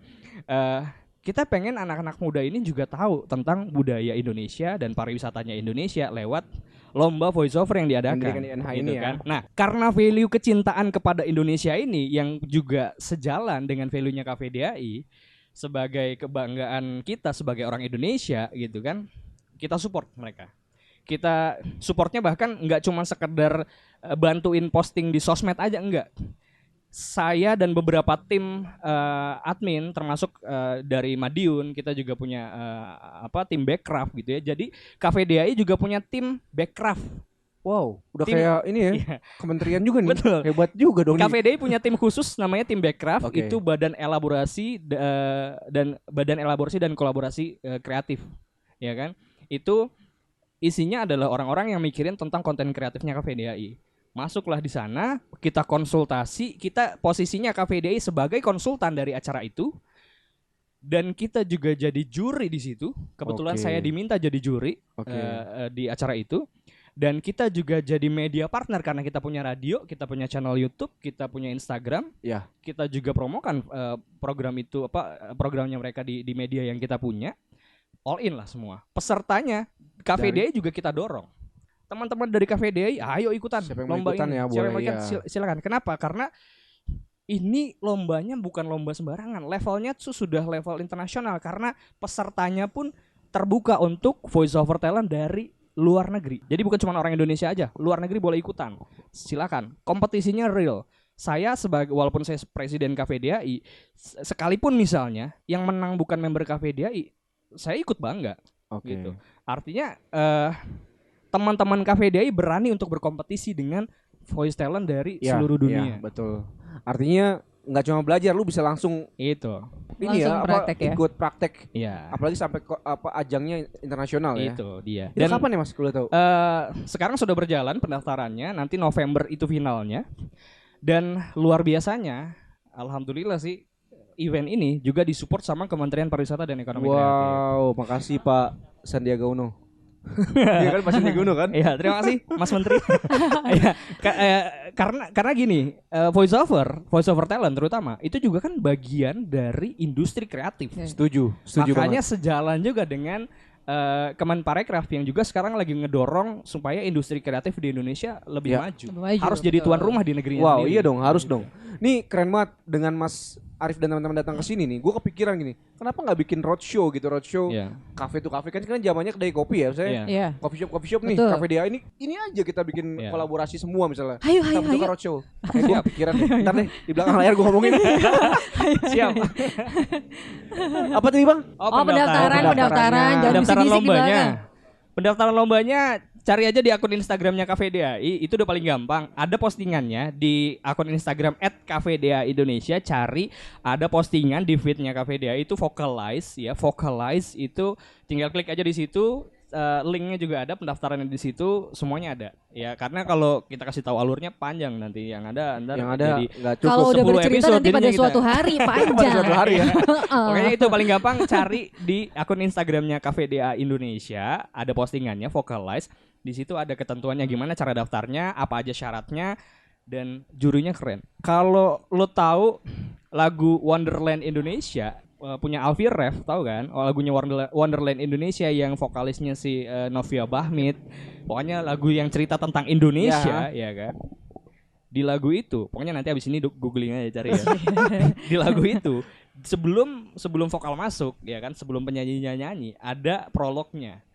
Kita pengen anak-anak muda ini juga tahu tentang budaya Indonesia dan pariwisatanya Indonesia lewat lomba voiceover yang diadakan di NHI gitu ini kan. ya. Nah, karena value kecintaan kepada Indonesia ini yang juga sejalan dengan value-nya KVDAI sebagai kebanggaan kita sebagai orang Indonesia gitu kan, kita support mereka. Kita supportnya bahkan nggak cuma sekedar bantuin posting di sosmed aja, enggak. Saya dan beberapa tim admin termasuk dari Madiun, kita juga punya tim Backcraft gitu ya. Jadi KVDAI juga punya tim Backcraft. Wow, udah Tim- kayak ini ya, Iya. kementerian juga nih. Betul. Hebat juga dong nih. KVDAI punya tim khusus namanya tim Backcraft. Oke. Itu badan elaborasi dan kolaborasi kreatif, ya kan? Itu isinya adalah orang-orang yang mikirin tentang konten kreatifnya KVDAI. Masuklah di sana, kita konsultasi, kita posisinya KVDAI sebagai konsultan dari acara itu. Dan kita juga jadi juri di situ. Kebetulan Oke. saya diminta jadi juri Oke. di acara itu. Dan kita juga jadi media partner karena kita punya radio, kita punya channel YouTube, kita punya Instagram. Ya. Kita juga promokan program itu programnya mereka di media yang kita punya. All in lah semua. Pesertanya KVDAI juga kita dorong. Teman-teman dari KVDAI, ayo ikutan Siapa yang mau lomba ikutan ini. ya, Siapa yang boleh, mau ikutan, ya. silakan. Kenapa? Karena ini lombanya bukan lomba sembarangan. Levelnya tuh sudah level internasional karena pesertanya pun terbuka untuk voice over talent dari luar negeri. Jadi bukan cuma orang Indonesia aja, luar negeri boleh ikutan. Silakan. Kompetisinya real. Saya walaupun saya presiden KVDAI, sekalipun misalnya yang menang bukan member KVDAI, saya ikut bangga. Oke. Gitu. Artinya teman-teman KVDAI berani untuk berkompetisi dengan voice talent dari Ya, seluruh ya, dunia. betul. Artinya nggak cuma belajar, lu bisa langsung Itu. ini ya, Langsung praktek ya. ikut praktek. Iya. Apalagi sampai ajangnya internasional ya. Itu dia. Itu kapan ya Mas kalau tahu? Sekarang sudah berjalan pendaftarannya, nanti November itu finalnya. Dan luar biasanya, alhamdulillah sih event ini juga disupport sama Kementerian Pariwisata dan Ekonomi Kreatif. Wow, makasih Pak Sandiaga Uno. Iya kan Pak Sandiaga Uno kan? Iya, terima kasih Mas Menteri. Iya, karena gini, voice over talent terutama itu juga kan bagian dari industri kreatif. Ya. Setuju Makanya banget. sejalan juga dengan Kemenparekraf yang juga sekarang lagi ngedorong supaya industri kreatif di Indonesia lebih Ya. maju. Lebih maju, Harus jadi betul. tuan rumah di negerinya Wow, sendiri. iya dong, harus dong. Nih keren banget dengan Mas Arif dan teman-teman datang ke sini nih. Gue kepikiran gini, kenapa nggak bikin roadshow gitu, roadshow Iya. kafe to kafe kan sekarang zamannya kedai kopi ya, saya. Iya. Iya. Coffee shop nih, Betul. Cafe DA ini aja kita bikin Iya. kolaborasi semua misalnya. Hayu, Kita hayu, bentuk hayu. roadshow. Kayak gue kepikiran nih. Ntar deh di belakang layar gue ngomongin. Siap. Apa tadi Bang? Oh, pendaftaran. Jangan Pendaftaran bisik-bisik di lombanya. belakang. Pendaftaran lombanya cari aja di akun Instagramnya KVDAI, itu udah paling gampang. Ada postingannya di akun Instagram @KVDAI Indonesia, cari ada postingan di feednya KVDAI itu Vocalize ya, Vocalize itu tinggal klik aja di situ. Linknya juga ada, pendaftarannya di situ, semuanya ada ya, karena kalau kita kasih tahu alurnya panjang nanti yang ada jadi nggak cukup. Kalau udah 10 bercerita episode nanti pada jadinya kita. suatu hari panjang. Pada suatu hari ya. Pokoknya itu paling gampang, cari di akun Instagramnya KVDA Indonesia, ada postingannya Vocalize. Di situ ada ketentuannya gimana cara daftarnya, apa aja syaratnya, dan jurinya keren. Kalau lo tahu lagu Wonderland Indonesia, punya Alfie Rev, tahu kan? Lagunya Wonderland Indonesia yang vokalisnya si Novia Bahmit. Pokoknya lagu yang cerita tentang Indonesia, ya kan? Di lagu itu, pokoknya nanti abis ini googling aja cari ya. Di lagu itu sebelum vokal masuk, ya kan? Sebelum penyanyinya nyanyi, ada prolognya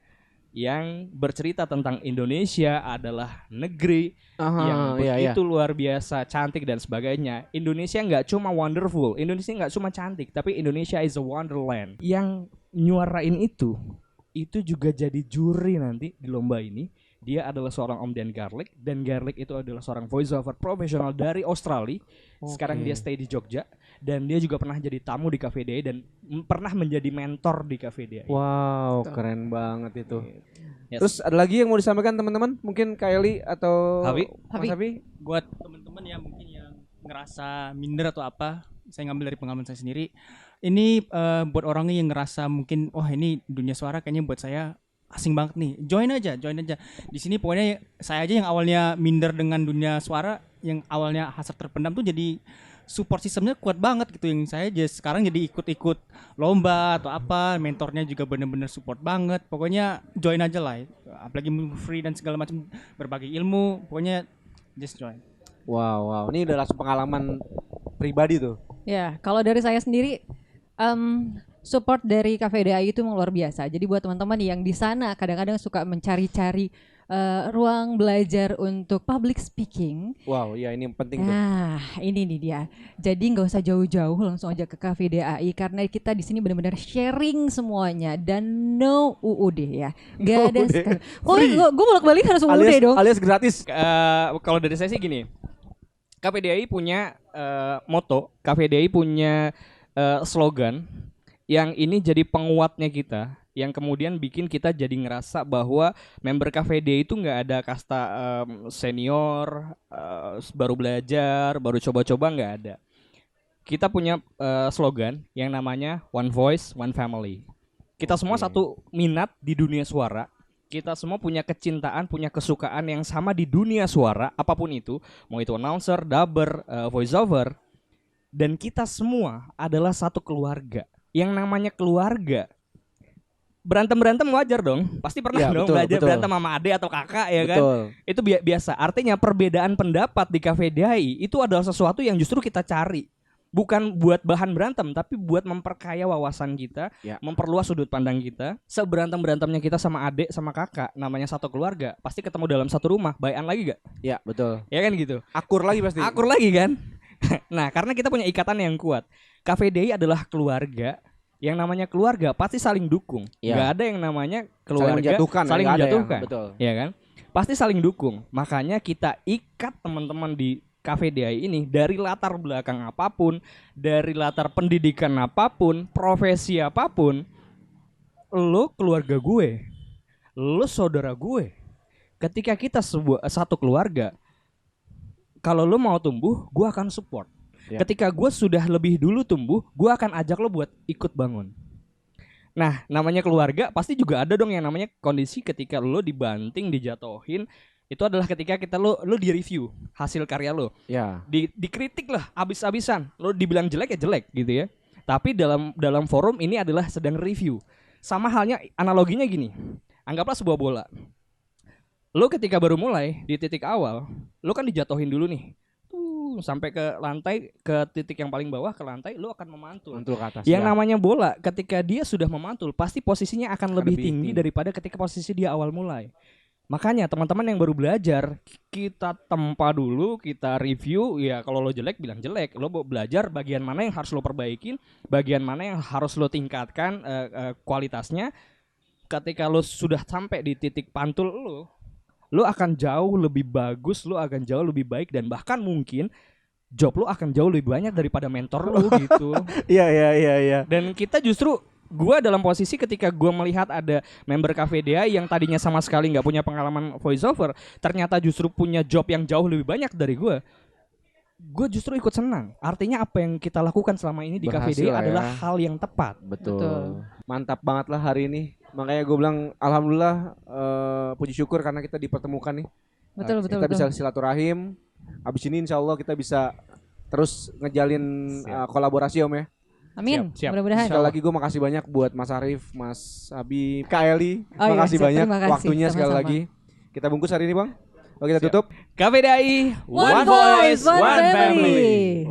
yang bercerita tentang Indonesia adalah negeri yang begitu luar biasa cantik dan sebagainya. Indonesia nggak cuma wonderful, Indonesia nggak cuma cantik, tapi Indonesia is a wonderland. Yang nyuarain itu juga jadi juri nanti di lomba ini. Dia adalah seorang Om Dan Garlic, dan Garlic itu adalah seorang voiceover profesional dari Australia. Sekarang dia stay di Jogja, dan dia juga pernah jadi tamu di Cafe DAI dan pernah menjadi mentor di Cafe DAI. Wow, keren banget itu. Yes. Terus ada lagi yang mau disampaikan teman-teman? Mungkin Kylie atau Hafi? Mas Hafi? Buat teman-teman yang mungkin yang ngerasa minder atau apa, saya ngambil dari pengalaman saya sendiri. Ini buat orangnya yang ngerasa mungkin, wah ini dunia suara kayaknya buat saya asing banget nih. Join aja. Di sini pokoknya saya aja yang awalnya minder dengan dunia suara, yang awalnya hasrat terpendam tuh jadi support sistemnya kuat banget gitu. Yang saya sekarang jadi ikut-ikut lomba atau apa, mentornya juga bener-bener support banget. Pokoknya join aja lah. Apalagi free dan segala macam berbagi ilmu, pokoknya just join. Wow. Ini udah langsung pengalaman pribadi tuh. Ya, kalau dari saya sendiri support dari Cafe DAI itu luar biasa. Jadi buat teman-teman yang di sana kadang-kadang suka mencari-cari ruang belajar untuk public speaking. Wow, ya ini penting tuh. Nah, ini nih dia. Jadi nggak usah jauh-jauh, langsung aja ke Cafe DAI karena kita di sini benar-benar sharing semuanya dan no UUD ya. Gak ada. Oh, gue bolak-balik harus UUD dong. Alias gratis. Kalau dari saya sih gini, Cafe DAI punya moto, Cafe DAI punya slogan yang ini jadi penguatnya kita, yang kemudian bikin kita jadi ngerasa bahwa member Cafe DAI itu nggak ada kasta senior, baru belajar, baru coba-coba, nggak ada. Kita punya slogan yang namanya One Voice, One Family. Kita semua satu minat di dunia suara. Kita semua punya kecintaan, punya kesukaan yang sama di dunia suara, apapun itu, mau itu announcer, dubber, voiceover. Dan kita semua adalah satu keluarga. Yang namanya keluarga, berantem wajar dong. Pasti pernah dong belajar berantem sama adik atau kakak ya kan. Itu biasa. Artinya perbedaan pendapat di Cafe DAI itu adalah sesuatu yang justru kita cari. Bukan buat bahan berantem, tapi buat memperkaya wawasan kita, memperluas sudut pandang kita. Seberantem-berantemnya kita sama adik sama kakak, namanya satu keluarga, pasti ketemu dalam satu rumah. Bayan lagi gak? Ya betul. Ya kan gitu. Akur lagi pasti. Akur lagi kan. Nah, karena kita punya ikatan yang kuat. Cafe DAI adalah keluarga. Yang namanya keluarga pasti saling dukung. Gak ada yang namanya keluarga saling menjatuhkan. Betul. Ya kan? Pasti saling dukung. Makanya kita ikat teman-teman di Cafe DAI ini dari latar belakang apapun, dari latar pendidikan apapun, profesi apapun. Lo keluarga gue, lo saudara gue. Ketika kita satu keluarga, kalau lo mau tumbuh, gue akan support. Ketika gue sudah lebih dulu tumbuh, gue akan ajak lo buat ikut bangun. Nah, namanya keluarga pasti juga ada dong yang namanya kondisi ketika lo dibanting, dijatuhin. Itu adalah ketika lo di-review hasil karya lo. Dikritik lah abis-abisan. Lo dibilang jelek ya jelek gitu ya. Tapi dalam forum ini adalah sedang review. Sama halnya analoginya gini. Anggaplah sebuah bola. Lo ketika baru mulai di titik awal, lo kan dijatuhin dulu nih. Sampai ke lantai, ke titik yang paling bawah, ke lantai, lo akan memantul. Mantul ke atas. Yang namanya bola, ketika dia sudah memantul, pasti posisinya akan lebih tinggi daripada ketika posisi dia awal mulai. Makanya teman-teman yang baru belajar, kita tempa dulu, kita review. Ya kalau lo jelek bilang jelek, lo belajar bagian mana yang harus lo perbaikin, bagian mana yang harus lo tingkatkan kualitasnya. Ketika lo sudah sampai di titik pantul lo akan jauh lebih bagus, lo akan jauh lebih baik, dan bahkan mungkin job lo akan jauh lebih banyak daripada mentor lo gitu. Iya. Dan kita justru, gue dalam posisi ketika gue melihat ada member Cafe DAI yang tadinya sama sekali nggak punya pengalaman voiceover, ternyata justru punya job yang jauh lebih banyak dari gue justru ikut senang. Artinya apa yang kita lakukan selama ini di Cafe DAI adalah hal yang tepat. Betul. Mantap banget lah hari ini. Makanya gue bilang alhamdulillah, puji syukur karena kita dipertemukan nih. Betul. Kita bisa silaturahim. Abis ini insya Allah kita bisa terus ngejalin kolaborasi Om ya. Amin. Siap. Mudah-mudahan. Sekali lagi gue makasih banyak buat Mas Arif, Mas Abi, Kak Eli. Oh iya, Makasih siap. banyak Terima kasih. waktunya sekali Sama-sama. lagi. Kita bungkus hari ini Bang. Oke kita tutup. KVDI, One voice, one family.